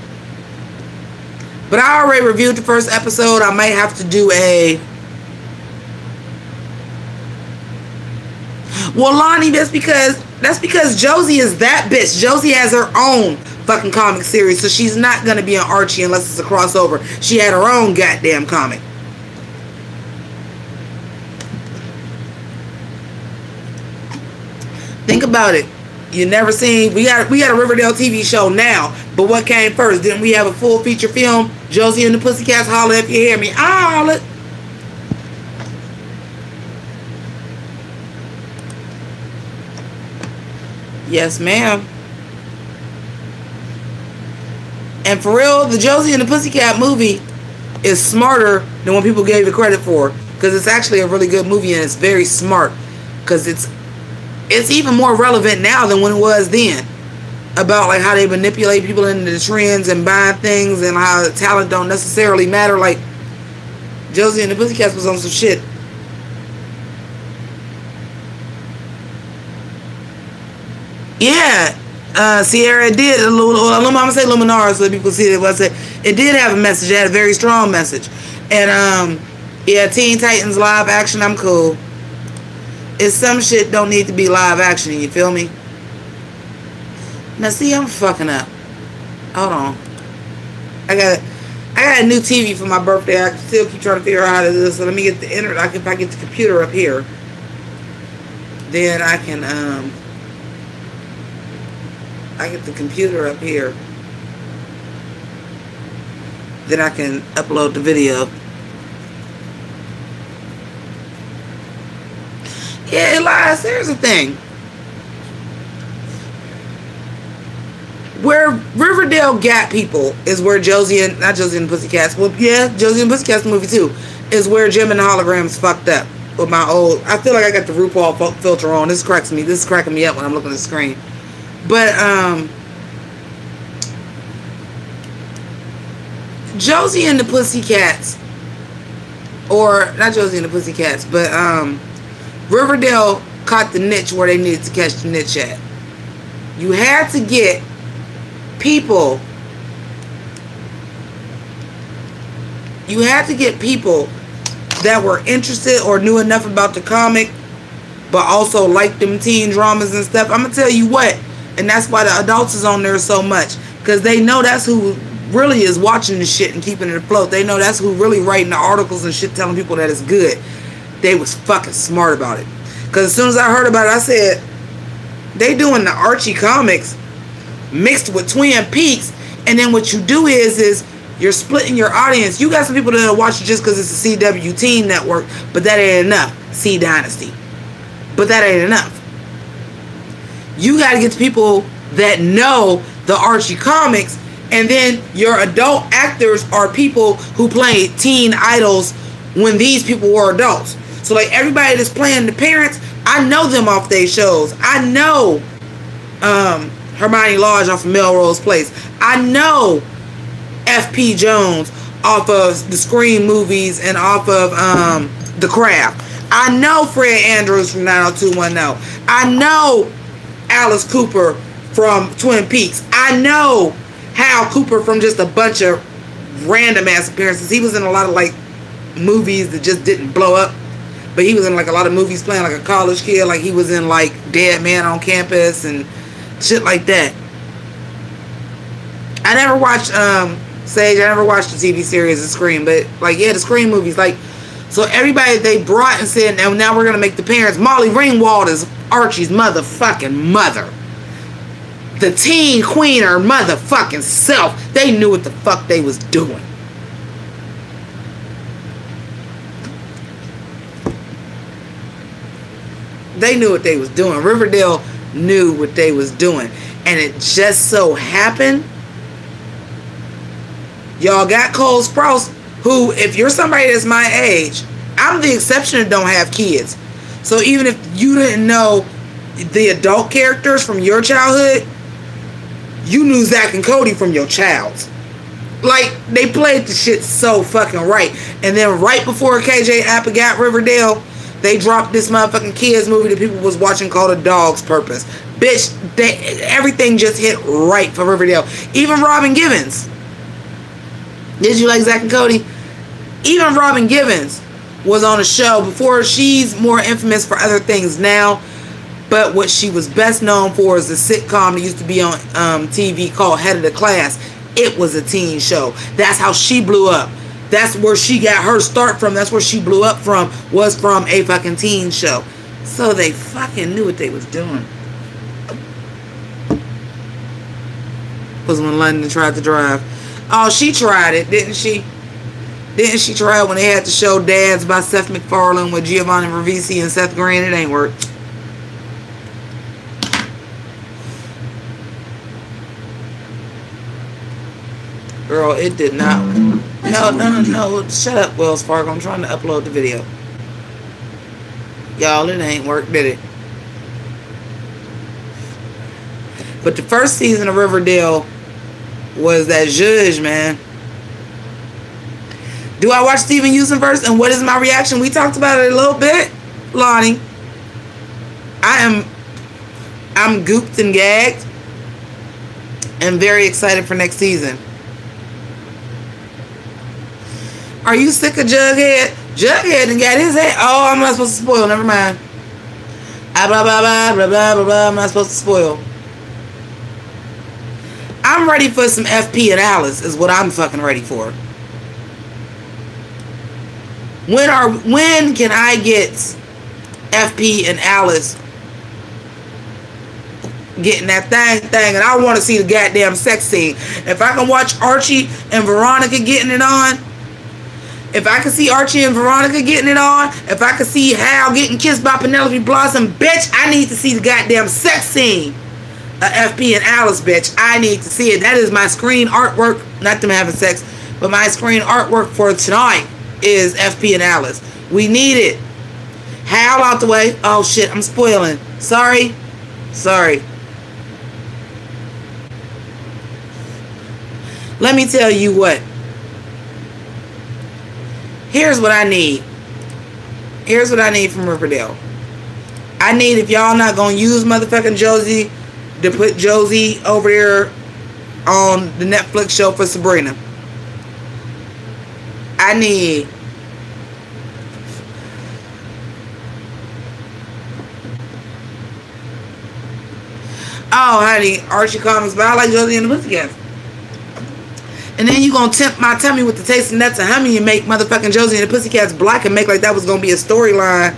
But I already reviewed the first episode. I might have to do a... Well, Lonnie, that's because Josie is that bitch. Josie has her own fucking comic series, so she's not going to be on Archie unless it's a crossover. She had her own goddamn comic. Think about it. You never seen, we got a Riverdale TV show now, but what came first? Didn't we have a full feature film? Josie and the Pussycats, holler if you hear me. I'll holler. Yes, ma'am. And for real, the Josie and the Pussycat movie is smarter than what people gave it credit for, because it's actually a really good movie and it's very smart, because it's even more relevant now than when it was then, about like how they manipulate people into the trends and buying things, and how talent don't necessarily matter. Like Josie and the Pussycats was on some shit. Yeah, Sierra did. I'm gonna say Luminara so that people see it. It did have a message. It had a very strong message. And yeah, Teen Titans live action. I'm cool. It's some shit don't need to be live action. You feel me? Now see, I'm fucking up. Hold on. I got a new TV for my birthday. I still keep trying to figure out how to do this. So let me get the internet. If I get the computer up here, then I can I get the computer up here. Then I can upload the video. Yeah, Elias, here's the thing. Where Riverdale got people is where Josie and, not Josie and the Pussycats, well, yeah, Josie and the Pussycats movie too, is where Jim and the Holograms fucked up with my old, I feel like I got the RuPaul filter on. This is cracking me up when I'm looking at the screen. But, Josie and the Pussycats, or not Josie and the Pussycats, but Riverdale caught the niche where they needed to catch the niche at. You had to get people. You had to get people that were interested or knew enough about the comic, but also liked them teen dramas and stuff. I'm gonna tell you what, and that's why the adults is on there so much, because they know that's who really is watching the shit and keeping it afloat. They know that's who really writing the articles and shit telling people that it's good. They was fucking smart about it. Because as soon as I heard about it, I said, they doing the Archie comics mixed with Twin Peaks, and then what you do is you're splitting your audience. You got some people that'll watch it just because it's a CW teen network, but that ain't enough. C Dynasty. But that ain't enough. You got to get to people that know the Archie comics, and then your adult actors are people who played teen idols when these people were adults. So like everybody that's playing the parents, I know them off their shows. I know Hermione Lodge off of Melrose Place. I know F.P. Jones off of the Scream movies and off of The Craft. I know Fred Andrews from 90210. I know Alice Cooper from Twin Peaks. I know Hal Cooper from just a bunch of random ass appearances. He was in a lot of like movies that just didn't blow up, but he was in like a lot of movies playing like a college kid. Like he was in like Dead Man on Campus and shit like that. I never watched Sage. I never watched the TV series of Scream, but like yeah, the Scream movies. Like so everybody they brought and said, now we're gonna make the parents. Molly Ringwald is Archie's motherfucking mother. The teen queen, her motherfucking self. They knew what the fuck they was doing. They knew what they was doing. Riverdale knew what they was doing. And it just so happened, y'all got Cole Sprouse, who, if you're somebody that's my age, I'm the exception that don't have kids. So even if you didn't know the adult characters from your childhood, you knew Zach and Cody from your child's. Like, they played the shit so fucking right. And then right before KJ Appa got Riverdale, they dropped this motherfucking kids movie that people was watching called A Dog's Purpose. Bitch, everything just hit right for Riverdale. Even Robin Givens. Did you like Zach and Cody? Even Robin Givens was on a show before. She's more infamous for other things now. But what she was best known for is a sitcom that used to be on TV called Head of the Class. It was a teen show. That's how she blew up. That's where she got her start from. That's where she blew up from, was from a fucking teen show. So they fucking knew what they was doing. Was when London tried to drive. Oh, she tried it, didn't she? Didn't she try it when they had the show Dads by Seth MacFarlane with Giovanni Ribisi and Seth Green? It ain't worked. Girl, it did not. No. Shut up, Wells Fargo. I'm trying to upload the video. Y'all, it ain't worked, did it? But the first season of Riverdale was that zhuzh, man. Do I watch Steven Universe and what is my reaction? We talked about it a little bit, Lonnie. I'm gooped and gagged and very excited for next season. Are you sick of Jughead? Jughead and got his head. Oh, I'm not supposed to spoil. Never mind. Blah, blah, blah, blah, blah, blah, blah. I'm not supposed to spoil. I'm ready for some FP and Alice is what I'm fucking ready for. When can I get FP and Alice getting that thing? And I want to see the goddamn sex scene. If I can watch Archie and Veronica getting it on, if I can see Archie and Veronica getting it on, if I can see Hal getting kissed by Penelope Blossom, bitch, I need to see the goddamn sex scene of FP and Alice, bitch. I need to see it. That is my screen artwork. Not them having sex, but my screen artwork for tonight is FP and Alice. We need it. Hal out the way. Oh shit, I'm spoiling. Sorry. Let me tell you what. Here's what I need. Here's what I need from Riverdale. I need, if y'all not gonna use motherfucking Josie, to put Josie over there on the Netflix show for Sabrina. I need honey, Archie Comics, but I like Josie and the Pussycats. And then you gonna tempt my tummy with the taste of nuts and honey and make motherfucking Josie and the Pussycats black and make like that was gonna be a storyline.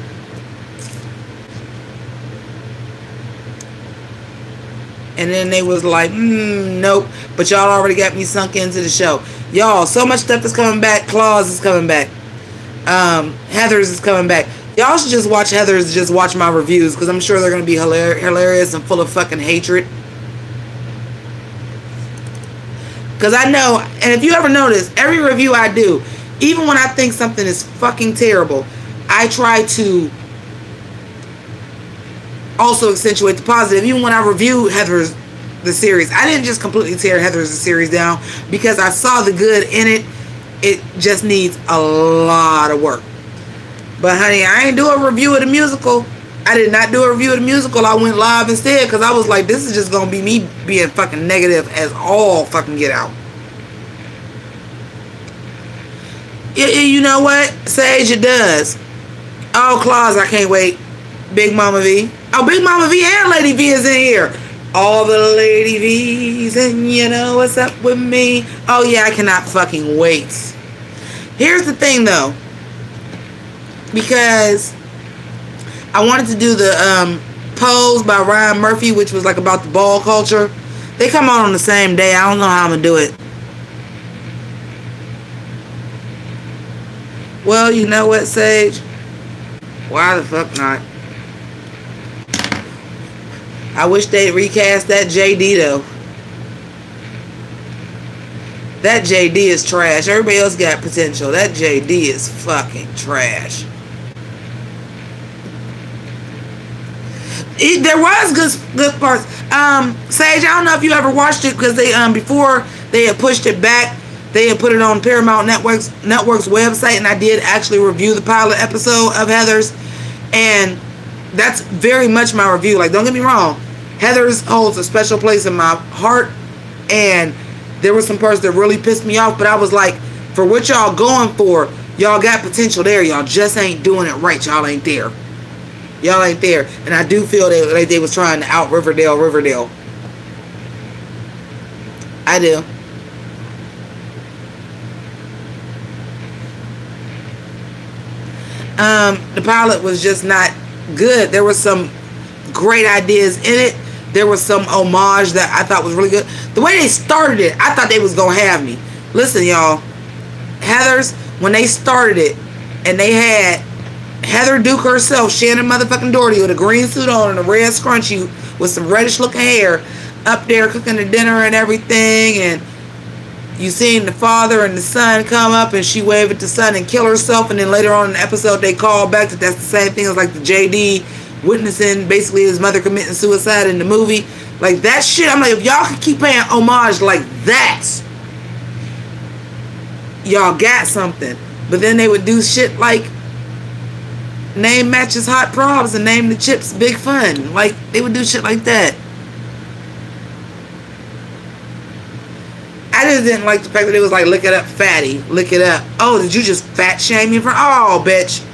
And then they was like, nope. But y'all already got me sunk into the show. Y'all, so much stuff is coming back. Claus is coming back. Heathers is coming back. Y'all should just watch Heathers, just watch my reviews, because I'm sure they're going to be hilarious and full of fucking hatred. Because I know, and if you ever notice, every review I do, even when I think something is fucking terrible, I try to also accentuate the positive. Even when I reviewed Heathers, the series, I didn't just completely tear Heathers, the series down, because I saw the good in it. It just needs a lot of work. But honey, I ain't do a review of the musical. I did not do a review of the musical. I went live instead, because I was like, this is just going to be me being fucking negative as all fucking get out. You know what? Sage, it does. Oh, Claus, I can't wait. Big Mama V. Oh, Big Mama V and Lady V is in here. All the Lady V's, and you know what's up with me. Oh yeah, I cannot fucking wait. Here's the thing though. Because I wanted to do the Pose by Ryan Murphy, which was like about the ball culture. They come on the same day. I don't know how I'm gonna do it. Well, you know what, Sage? Why the fuck not? I wish they'd recast that JD though. That JD is trash. Everybody else got potential. That JD is fucking trash. There was good parts. Sage, I don't know if you ever watched it, because they before they had pushed it back, they had put it on Paramount Network's website, and I did actually review the pilot episode of Heathers, and that's very much my review. Like, don't get me wrong, Heathers holds a special place in my heart, and there were some parts that really pissed me off, but I was like, for what y'all going for, y'all got potential there, y'all just ain't doing it right. Y'all ain't there. Y'all ain't there. And I do feel like they was trying to out Riverdale. I do. The pilot was just not good. There was some great ideas in it. There was some homage that I thought was really good. The way they started it, I thought they was gonna have me. Listen, y'all, Heathers, when they started it, and they had Heather Duke herself, Shannon motherfucking Doherty, with a green suit on and a red scrunchie with some reddish looking hair, up there cooking the dinner and everything, and you seen the father and the son come up, and she waved at the son and kill herself, and then later on in the episode they call back that that's the same thing as like the JD witnessing basically his mother committing suicide in the movie. Like that shit, I'm like, if y'all could keep paying homage like that, y'all got something. But then they would do shit like name matches hot probs and name the chips Big Fun. Like they would do shit like that. I just didn't like the fact that it was like, look it up, fatty, look it up. Oh, did you just fat shame me for? Oh, bitch.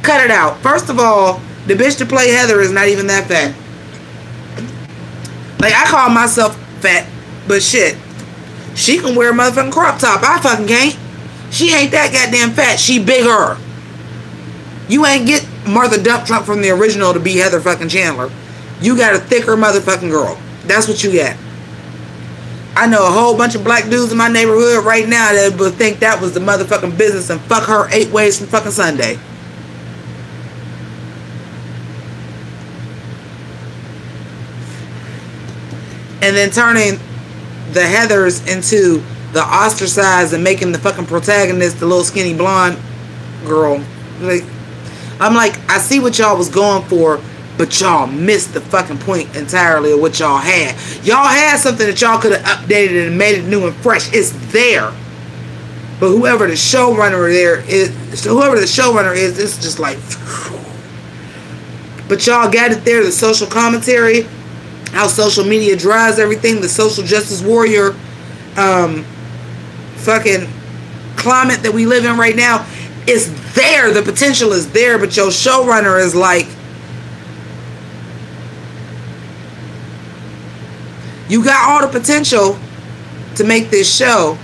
Cut it out. First of all, the bitch to play Heather is not even that fat. Like, I call myself fat, but shit, she can wear a motherfucking crop top. I fucking can't. She ain't that goddamn fat. She bigger. You ain't get Martha Dump Trump from the original to be Heather fucking Chandler. You got a thicker motherfucking girl. That's what you got. I know a whole bunch of black dudes in my neighborhood right now that would think that was the motherfucking business and fuck her 8 ways from fucking Sunday. And then turning the Heathers into the ostracized and making the fucking protagonist the little skinny blonde girl. Like, I'm like, I see what y'all was going for, but y'all missed the fucking point entirely of what y'all had. Y'all had something that y'all could have updated and made it new and fresh. It's there. But whoever the showrunner is, it's just like, but y'all got it there, the social commentary, how social media drives everything, the social justice warrior fucking climate that we live in right now. It's there. The potential is there, but your showrunner is like, you got all the potential to make this show,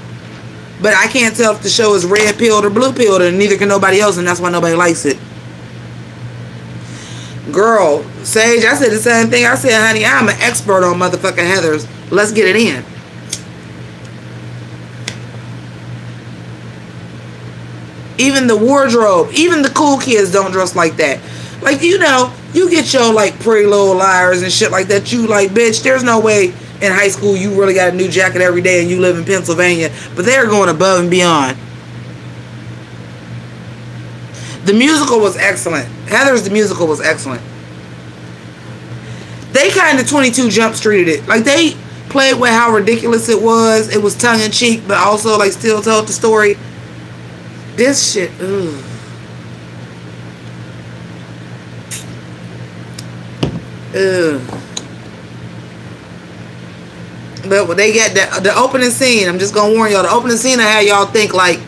but I can't tell if the show is red pilled or blue pilled, and neither can nobody else, and that's why nobody likes it. Girl, Sage, I said the same thing. I said, honey, I'm an expert on motherfucking Heathers. Let's get it in. Even the wardrobe, even the cool kids don't dress like that. Like, you know, you get your, like, Pretty Little Liars and shit like that. You, like, bitch, there's no way in high school you really got a new jacket every day and you live in Pennsylvania. But they're going above and beyond. The musical was excellent. Heathers, the musical was excellent. They kind of 22 Jump Streeted it. Like, they played with how ridiculous it was. It was tongue-in-cheek, but also, like, still told the story. This shit, ugh. Ugh. But when they get the opening scene, I'm just gonna warn y'all, the opening scene I had y'all think like,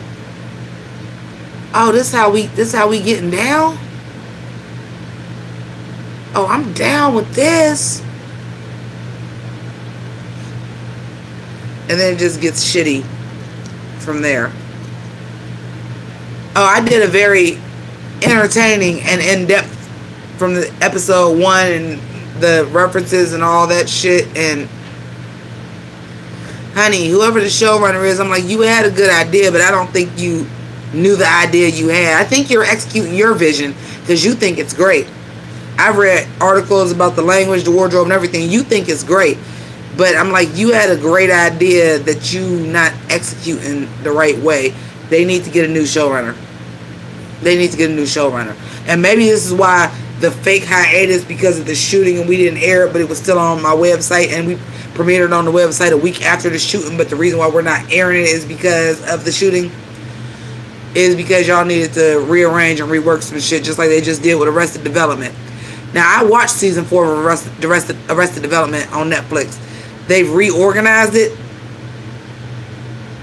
oh, this how we getting down? Oh, I'm down with this. And then it just gets shitty from there. Oh, I did a very entertaining and in-depth from the episode 1 and the references and all that shit. And honey, whoever the showrunner is, I'm like, you had a good idea, but I don't think you knew the idea you had. I think you're executing your vision because you think it's great. I've read articles about the language, the wardrobe, and everything. You think it's great. But I'm like, you had a great idea that you not executing the right way. They need to get a new showrunner. They need to get a new showrunner. And maybe this is why the fake hiatus, because of the shooting, and we didn't air it, but it was still on my website, and we premiered it on the website a week after the shooting. But the reason why we're not airing it is because of the shooting. Is because y'all needed to rearrange and rework some shit, just like they just did with Arrested Development. Now, I watched season 4 of Arrested Development on Netflix. They've reorganized it.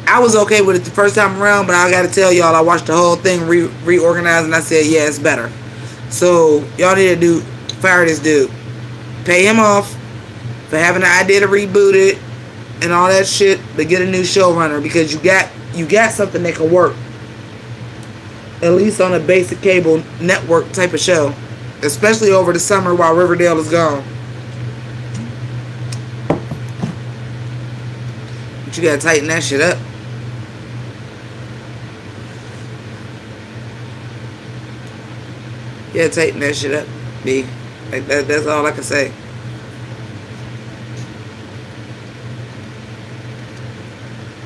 I was okay with it the first time around, but I gotta tell y'all, I watched the whole thing reorganized, and I said, yeah, it's better. So y'all need to fire this dude, pay him off for having the idea to reboot it and all that shit, but get a new showrunner, because you got something that can work, at least on a basic cable network type of show, especially over the summer while Riverdale is gone. But you gotta tighten that shit up. Yeah, tighten that shit up, B. Like that's all I can say.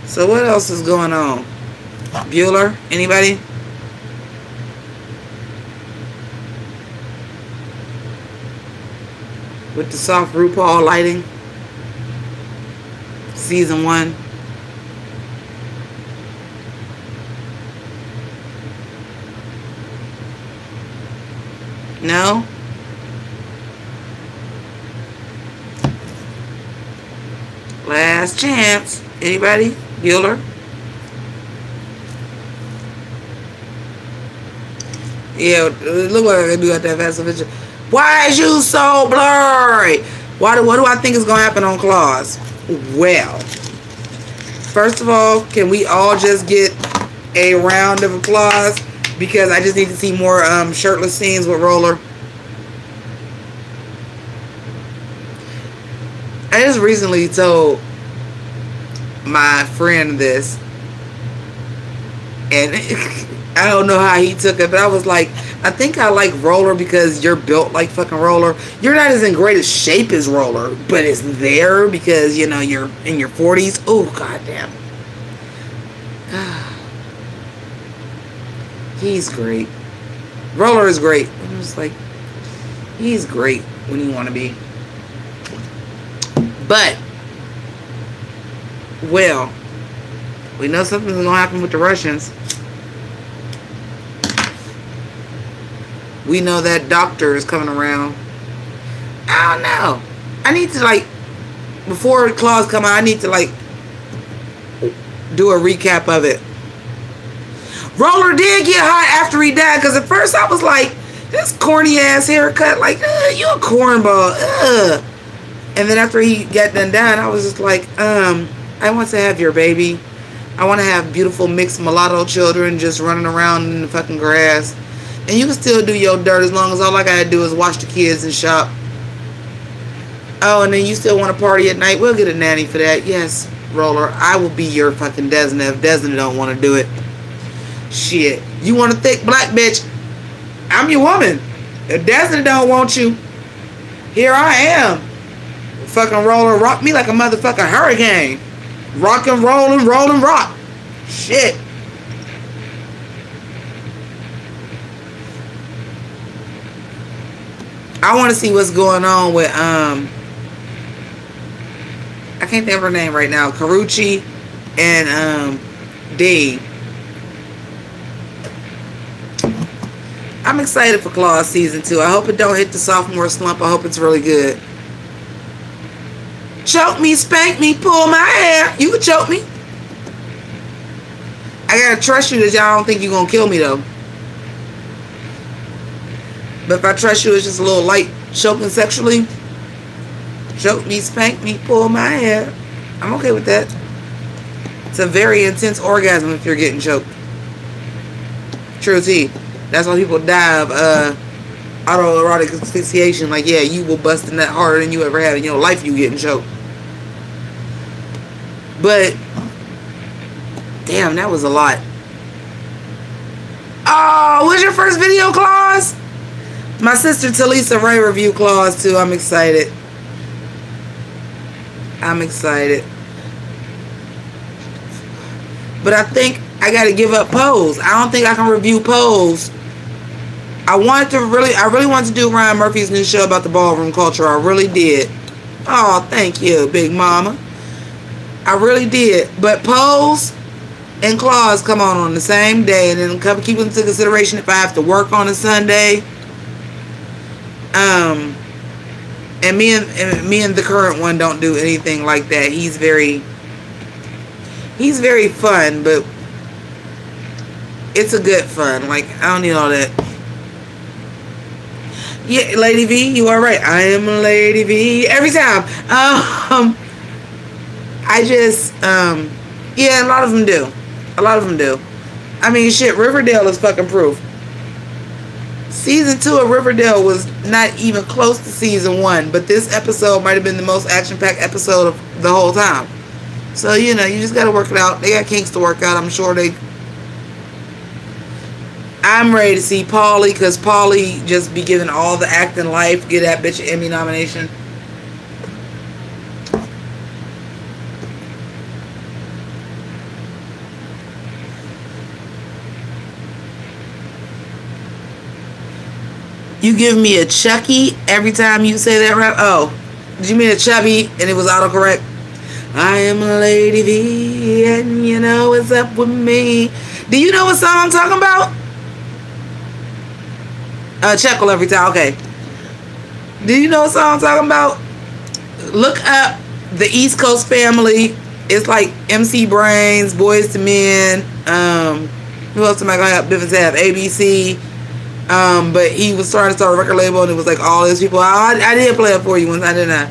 So what else is going on? Bueller? Anybody? With the soft RuPaul lighting? Season 1. No? Last chance. Anybody? Bueller? Yeah, look what I do at that fast picture. Why is you so blurry? What do I think is going to happen on Claws? Well, first of all, can we all just get a round of applause? Because I just need to see more shirtless scenes with Roller. I just recently told my friend this, and I don't know how he took it, but I was like, I think I like Roller because you're built like fucking Roller. You're not as in great as shape as Roller, but it's there because, you know, you're in your 40s. Oh, goddamn. He's great. Roller is great. I'm just like, he's great when you want to be. But, well, we know something's going to happen with the Russians. We know that doctor is coming around. I don't know. I need to, like, before Claws come out, I need to, like, do a recap of it. Roller did get hot after he died, because at first I was like, this corny ass haircut, like, you a cornball, And then after he got done dying, I was just like, I want to have your baby. I want to have beautiful mixed mulatto children just running around in the fucking grass. And you can still do your dirt as long as all I gotta do is watch the kids and shop. Oh, and then you still want to party at night? We'll get a nanny for that. Yes, Roller, I will be your fucking Desna if Desna don't want to do it. Shit. You want a thick black bitch? I'm your woman. If Desna don't want you, here I am. Fucking Roller, rock me like a motherfucking hurricane. Rock and roll and roll and rock. Shit. I want to see what's going on with I can't think of her name right now. Karuchi and Dee. I'm excited for Claws season 2. I hope it don't hit the sophomore slump. I hope it's really good. Choke me, spank me, pull my hair. You can choke me. I gotta trust you that y'all don't think you're gonna kill me though. But if I trust you, it's just a little light choking sexually. Choke me, spank me, pull my hair. I'm okay with that. It's a very intense orgasm if you're getting choked. True T. That's why people die of autoerotic asphyxiation. Like, yeah, you will bust in that harder than you ever have in your life, you getting choked. But, damn, that was a lot. Oh, what's your first video, Claws? My sister Talisa Ray reviewed Claws too. I'm excited. I'm excited. But I think I gotta give up Pose. I don't think I can review Pose. I really wanted to do Ryan Murphy's new show about the ballroom culture. I really did. Oh, thank you, Big Mama. I really did. But Pose and Claws come on the same day, and then keep into consideration if I have to work on a Sunday. And me and the current one don't do anything like that. He's very fun, but it's a good fun. Like, I don't need all that. Yeah, Lady V, you are right. I am Lady V every time. I just yeah, a lot of them do. A lot of them do. I mean, shit, Riverdale is fucking proof. Season 2 of Riverdale was not even close to season 1, but this episode might have been the most action-packed episode of the whole time. So, you know, you just gotta work it out. They got kinks to work out. I'm sure I'm ready to see Pauly, because Pauly just be giving all the acting life. Get that bitch an Emmy nomination. You give me a Chucky every time you say that rap? Oh, did you mean a chubby and it was autocorrect? I am a Lady V and you know what's up with me. Do you know what song I'm talking about? Chuckle every time. Okay. Do you know what song I'm talking about? Look up the East Coast Family. It's like MC Brains, Boys to Men. Who else am I going to have? Biffins have ABC. But he was trying to start a record label, and it was like all these people. I did play it for you once, I didn't.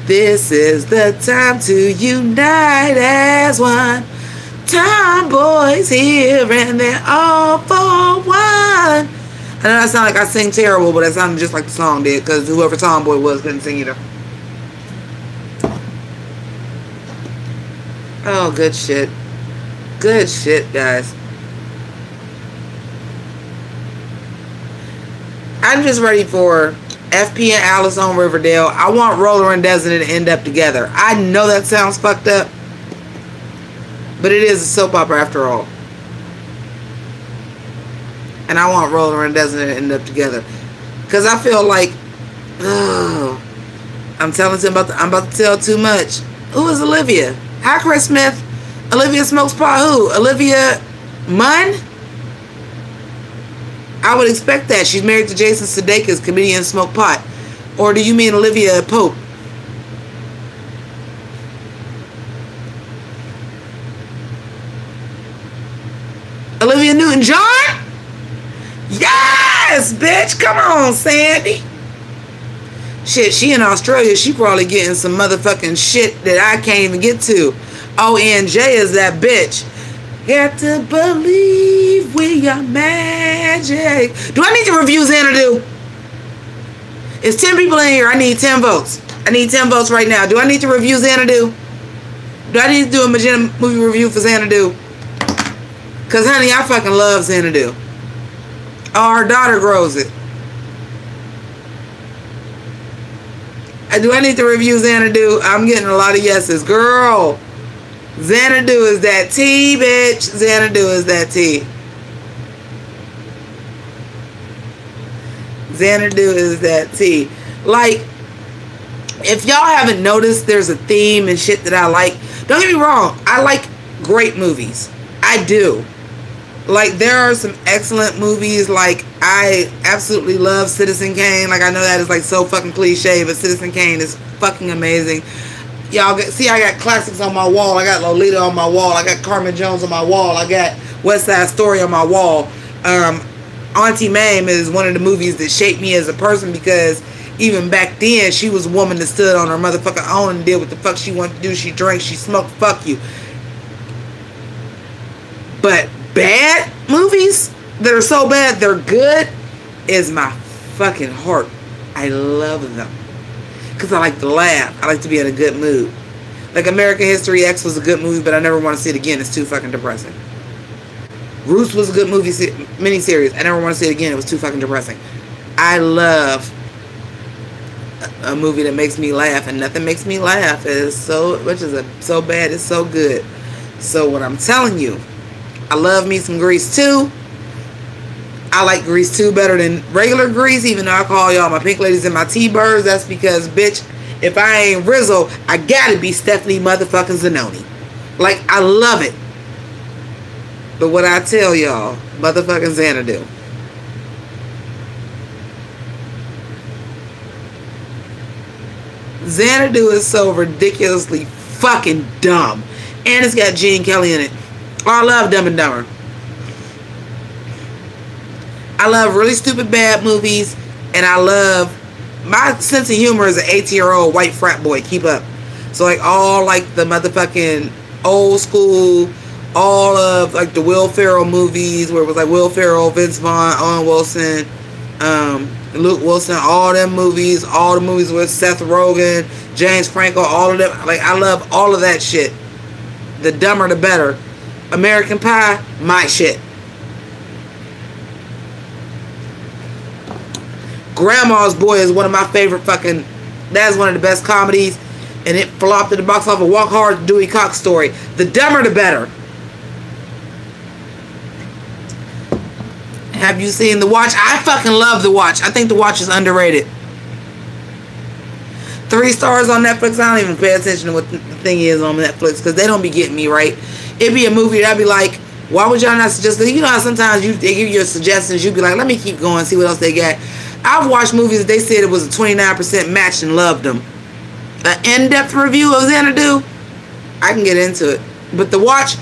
This is the time to unite as one. Tomboys here and they're all for one. I know that sound like I sing terrible, but that sounded just like the song did, because whoever Tomboy was couldn't sing either. Oh, good shit. Good shit, guys. I'm just ready for FP and Alice on Riverdale. I want Roller and Destiny to end up together. I know that sounds fucked up, but it is a soap opera after all. And I want Roller and Destiny to end up together, because I feel like, oh, I'm about to tell too much. Who is Olivia? Hi, Chris Smith. Olivia smokes pot. Who? Olivia Munn? I would expect that. She's married to Jason Sudeikis, comedian Smoke Pot. Or do you mean Olivia Pope? Olivia Newton-John? Yes, bitch. Come on, Sandy. Shit, she in Australia. She probably getting some motherfucking shit that I can't even get to. ONJ is that bitch. Got to believe we are magic. Do I need to review Xanadu? It's 10 people in here. I need 10 votes. I need 10 votes right now. Do I need to review Xanadu? Do I need to do a Magenta movie review for Xanadu? Because, honey, I fucking love Xanadu. Oh, her daughter grows it. Do I need to review Xanadu? I'm getting a lot of yeses. Girl, Xanadu is that tea, bitch. Xanadu is that tea. Xanadu is that tea. Like, if y'all haven't noticed, there's a theme and shit that I like. Don't get me wrong. I like great movies. I do. Like, there are some excellent movies. Like, I absolutely love Citizen Kane. Like, I know that is like so fucking cliche, but Citizen Kane is fucking amazing. Y'all see, I got classics on my wall. I got Lolita on my wall. I got Carmen Jones on my wall. I got West Side Story on my wall. Auntie Mame is one of the movies that shaped me as a person, because even back then, she was a woman that stood on her motherfucking own and did what the fuck she wanted to do. She drank, she smoked, fuck you. But bad movies that are so bad they're good is my fucking heart. I love them because I like to laugh. I like to be in a good mood. Like American History X was a good movie, but I never want to see it again. It's too fucking depressing. Roots was a good movie miniseries. I never want to see it again. It was too fucking depressing. I love a movie that makes me laugh, and nothing makes me laugh is so bad it's so good. So what I'm telling you, I love me some Grease 2. I like Grease 2 better than regular Grease, even though I call y'all my pink ladies and my T-birds. That's because, bitch, if I ain't Rizzo, I gotta be Stephanie motherfucking Zanoni. Like, I love it. But what I tell y'all, motherfucking Xanadu. Xanadu is so ridiculously fucking dumb. And it's got Gene Kelly in it. Oh, I love Dumb and Dumber. I love really stupid bad movies. And I love... My sense of humor is an 18-year-old white frat boy. Keep up. So, like, all, like, the motherfucking old school... All of, like, the Will Ferrell movies, where it was, like, Will Ferrell, Vince Vaughn, Owen Wilson, Luke Wilson, all them movies, all the movies with Seth Rogen, James Franco, all of them. Like, I love all of that shit. The dumber, the better. American Pie, my shit. Grandma's Boy is one of my favorite fucking... That's one of the best comedies. And it flopped at the box office. Walk Hard, Dewey Cox story. The dumber, the better. Have you seen The Watch? I fucking love The Watch. I think The Watch is underrated. 3 stars on Netflix. I don't even pay attention to what the thing is on Netflix, because they don't be getting me right. It'd be a movie that I'd be like, why would y'all not suggest it? You know how sometimes they give you suggestions, you'd be like, let me keep going, see what else they got. I've watched movies that they said it was a 29% match and loved them. An in-depth review of Xanadu, I can get into it. But The Watch,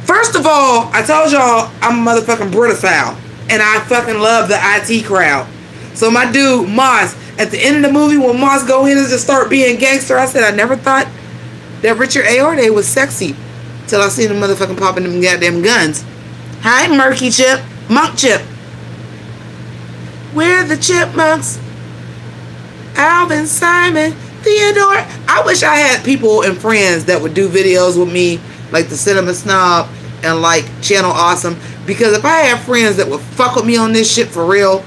first of all, I told y'all I'm a motherfucking Britophile. And I fucking love the IT crowd. So my dude, Moss, At the end of the movie, when Moss go in and just start being gangster, I said I never thought that Richard Ayoade was sexy till I seen the motherfucking popping them goddamn guns. Hi, Murky Chip. Monk Chip. We're the Chipmunks. Alvin, Simon, Theodore. I wish I had people and friends that would do videos with me, like the Cinema Snob and like Channel Awesome. Because if I had friends that would fuck with me on this shit for real,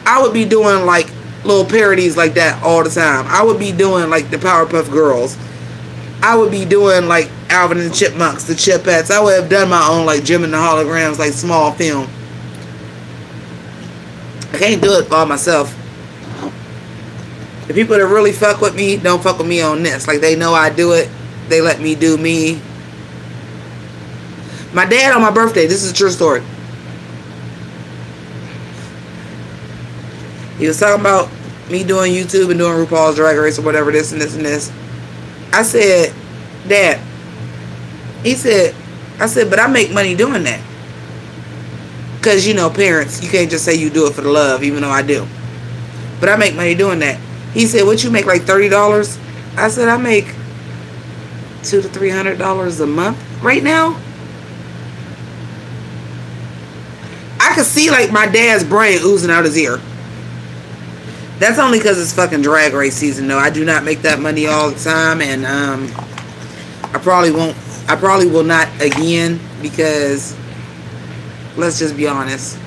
I would be doing like little parodies like that all the time. I would be doing like the Powerpuff Girls. I would be doing like Alvin and the Chipmunks, the Chipettes. I would have done my own like Jim and the Holograms, like small film. I can't do it all myself. The people that really fuck with me don't fuck with me on this. Like, they know I do it. They let me do me. My dad on my birthday, this is a true story. He was talking about me doing YouTube and doing RuPaul's Drag Race or whatever, this and this and this. I said, Dad, I said, but I make money doing that. Because, you know, parents, you can't just say you do it for the love, even though I do. But I make money doing that. He said, what, you make like $30? I said, I make $200 to $300 a month right now. I could see like my dad's brain oozing out his ear. That's only because it's fucking Drag Race season, though. I do not make that money all the time, and I probably will not again, because let's just be honest,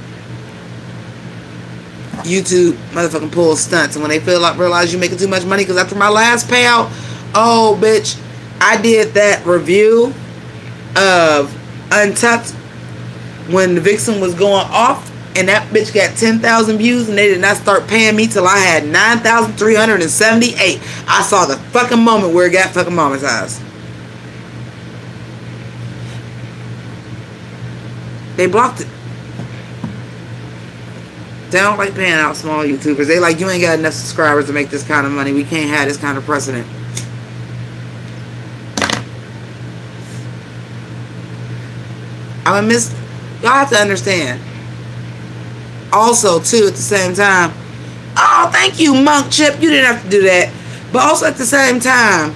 YouTube motherfucking pulls stunts, and when they realize you're making too much money, because after my last payout, oh bitch, I did that review of Untucked when the Vixen was going off, and that bitch got 10,000 views, and they did not start paying me till I had 9,378. I saw the fucking moment where it got fucking monetized. They blocked it. They don't like paying out small YouTubers. They like, you ain't got enough subscribers to make this kind of money. We can't have this kind of precedent. Y'all have to understand. Also, too, at the same time, oh, thank you, Monk Chip. You didn't have to do that. But also at the same time,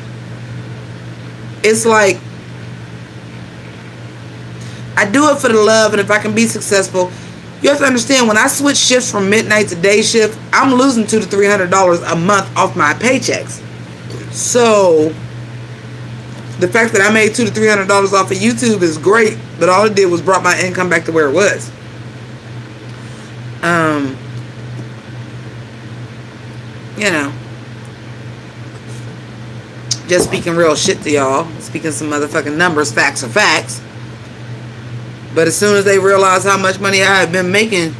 it's like, I do it for the love, and if I can be successful, you have to understand, when I switch shifts from midnight to day shift, I'm losing $200 to $300 a month off my paychecks. So the fact that I made $200 to $300 off of YouTube is great, but all it did was brought my income back to where it was. You know, just speaking real shit to y'all, speaking some motherfucking numbers, facts are facts. But as soon as they realized how much money I had been making,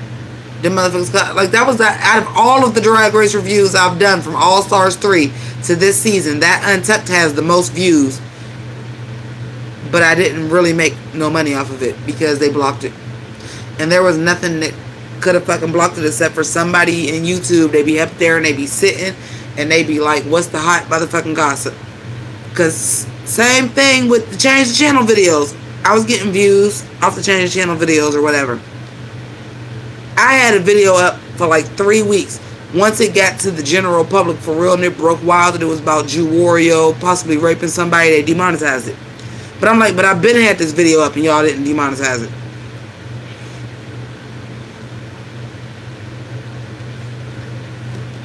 the motherfuckers got, like, that was out of all of the Drag Race reviews I've done from All Stars 3 to this season, that Untucked has the most views. But I didn't really make no money off of it because they blocked it. And there was nothing that could have fucking blocked it except for somebody in YouTube. They be up there and they be sitting and they be like, what's the hot motherfucking gossip? Because same thing with the Change the Channel videos. I was getting views off the Change the Channel videos or whatever. I had a video up for like 3 weeks. Once it got to the general public for real and it broke wild that it was about Jew Wario possibly raping somebody, they demonetized it. But I'm like, but I've been had this video up and y'all didn't demonetize it.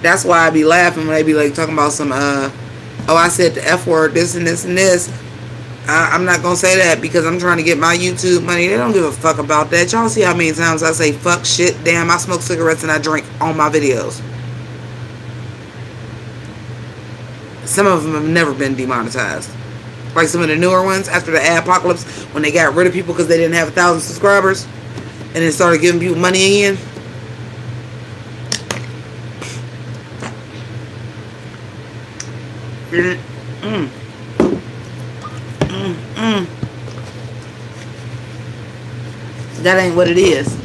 That's why I be laughing when they be like talking about some, oh, I said the F word, this and this and this. I'm not going to say that because I'm trying to get my YouTube money. They don't give a fuck about that. Y'all see how many times I say fuck, shit, damn, I smoke cigarettes and I drink on my videos. Some of them have never been demonetized. Like some of the newer ones after the adpocalypse, when they got rid of people because they didn't have 1,000 subscribers and then started giving people money again. That ain't what it is.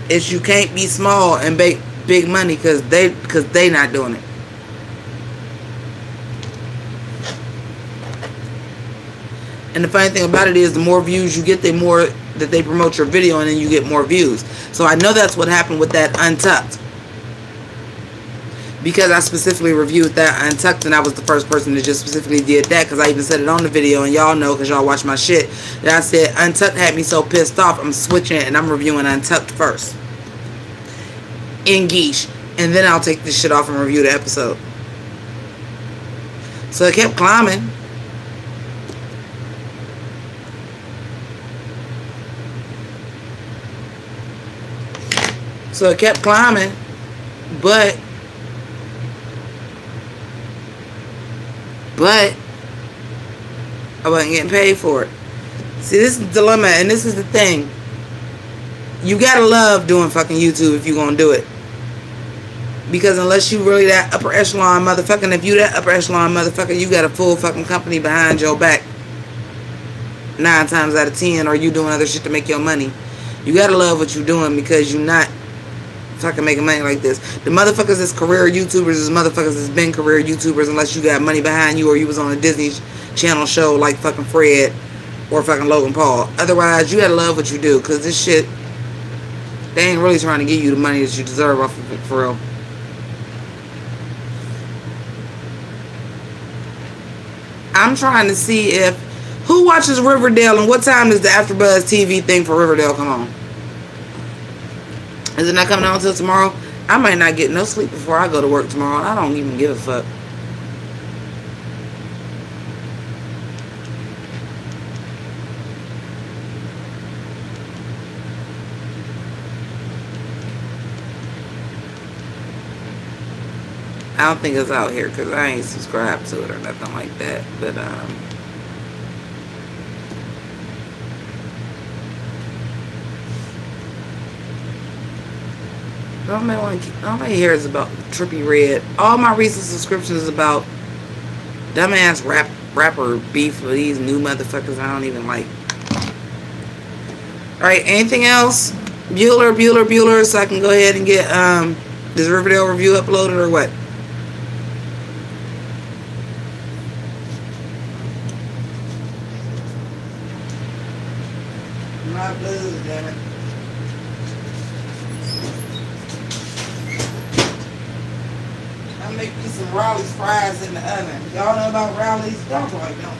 It's you can't be small and make big money because they not doing it. And the funny thing about it is, the more views you get, the more that they promote your video, and then you get more views. So I know that's what happened with that Untucked. because I specifically reviewed that Untucked, and I was the first person to just specifically did that, because I even said it on the video, and y'all know because y'all watch my shit, that I said Untucked had me so pissed off, I'm switching and I'm reviewing Untucked first in Geesh, and then I'll take this shit off and review the episode. So it kept climbing. So it kept climbing, but I wasn't getting paid for it. See, this is the dilemma, and this is the thing. You gotta love doing fucking YouTube if you're gonna do it. Because unless you really that upper echelon motherfucker, and if you that upper echelon motherfucker, you got a full fucking company behind your back 9 times out of 10, or you doing other shit to make your money. You gotta love what you're doing, because you're not fucking making money like this. The motherfuckers that's career YouTubers is motherfuckers that's been career YouTubers, unless you got money behind you or you was on a Disney Channel show like fucking Fred or fucking Logan Paul. Otherwise, you gotta love what you do, because this shit, they ain't really trying to give you the money that you deserve off of it, for real. I'm trying to see if, who watches Riverdale, and what time does the AfterBuzz TV thing for Riverdale come on? Is it not coming on until tomorrow? I might not get no sleep before I go to work tomorrow. I don't even give a fuck. I don't think it's out here because I ain't subscribed to it or nothing like that. But all my hair is about Trippy Red. All my recent subscriptions is about dumbass rapper beef with these new motherfuckers I don't even like. Alright, anything else? Bueller, so I can go ahead and get this Riverdale review uploaded, or what? My blues, damn it. I make me some Rowley's fries in the oven. Y'all know about Rowley's? Y'all probably don't know.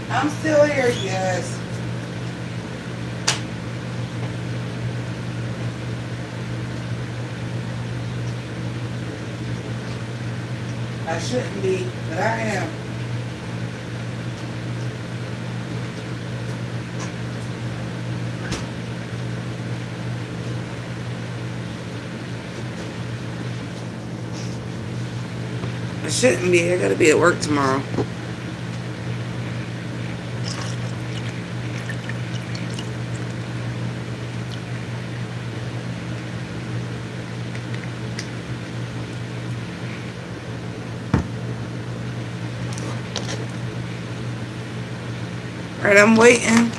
I'm still here, you guys. I shouldn't be, but I am. I shouldn't be. I gotta be at work tomorrow. Alright, I'm waiting.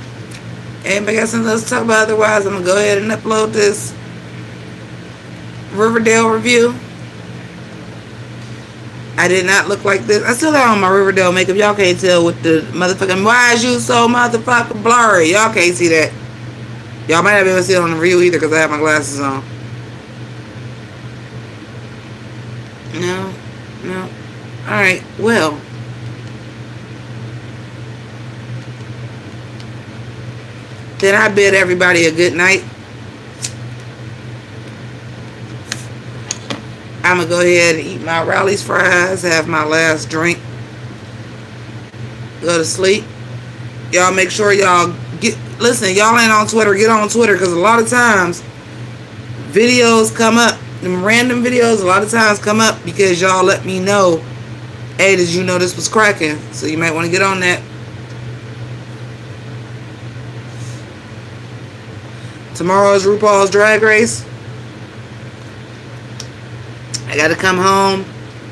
Anybody got something else to talk about? Otherwise, I'm going to go ahead and upload this Riverdale review. I did not look like this. I still got on my Riverdale makeup. Y'all can't tell with the motherfucking, why is you so motherfucking blurry? Y'all can't see that. Y'all might not be able to see it on the review either because I have my glasses on. No. Alright, well. Then I bid everybody a good night. I'm going to go ahead and eat my Rowley's fries, have my last drink, go to sleep. Y'all make sure y'all listen, y'all ain't on Twitter, get on Twitter, because a lot of times videos come up, them random videos a lot of times come up because y'all let me know, hey, did you know this was cracking? So you might want to get on that. Tomorrow is RuPaul's Drag Race. I gotta come home,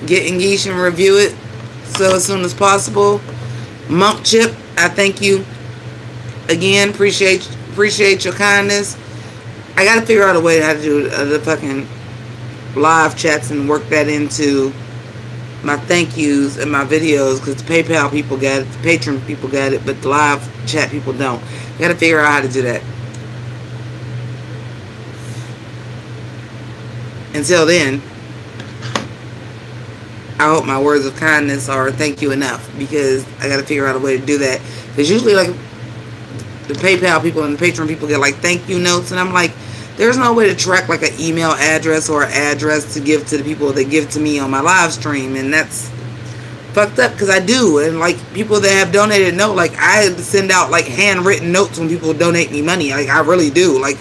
get engaged and review it so as soon as possible. Monk Chip, I thank you again. Appreciate your kindness. I gotta figure out a way how to do the fucking live chats and work that into my thank yous and my videos, because the PayPal people got it, the Patreon people got it, but the live chat people don't. I gotta figure out how to do that. Until then, I hope my words of kindness are thank you enough, because I gotta figure out a way to do that. Because usually, like, the PayPal people and the Patreon people get like thank you notes, and I'm like, there's no way to track like an email address or address to give to the people that give to me on my live stream, and that's fucked up, because I do. And like, people that have donated know, like, I send out like handwritten notes when people donate me money. Like, I really do. Like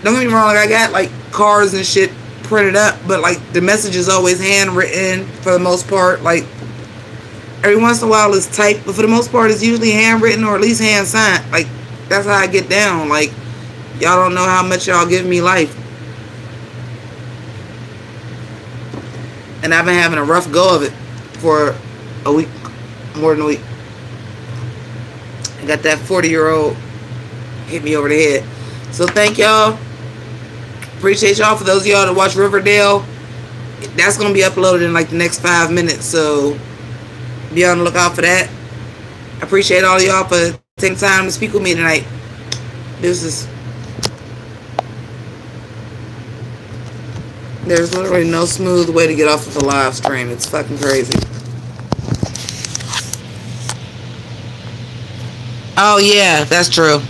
don't get me wrong, like, I got like cards and shit printed up, but like the message is always handwritten for the most part. Like, every once in a while it's typed, but for the most part it's usually handwritten or at least hand signed. Like, that's how I get down. Like, y'all don't know how much y'all give me life. And I've been having a rough go of it for a week, more than a week. I got that 40-year-old hit me over the head. So thank y'all. Appreciate y'all. For those of y'all that watch Riverdale, that's going to be uploaded in like the next 5 minutes. So be on the lookout for that. I appreciate all of y'all for taking time to speak with me tonight. There's literally no smooth way to get off of the live stream. It's fucking crazy. Oh yeah, that's true.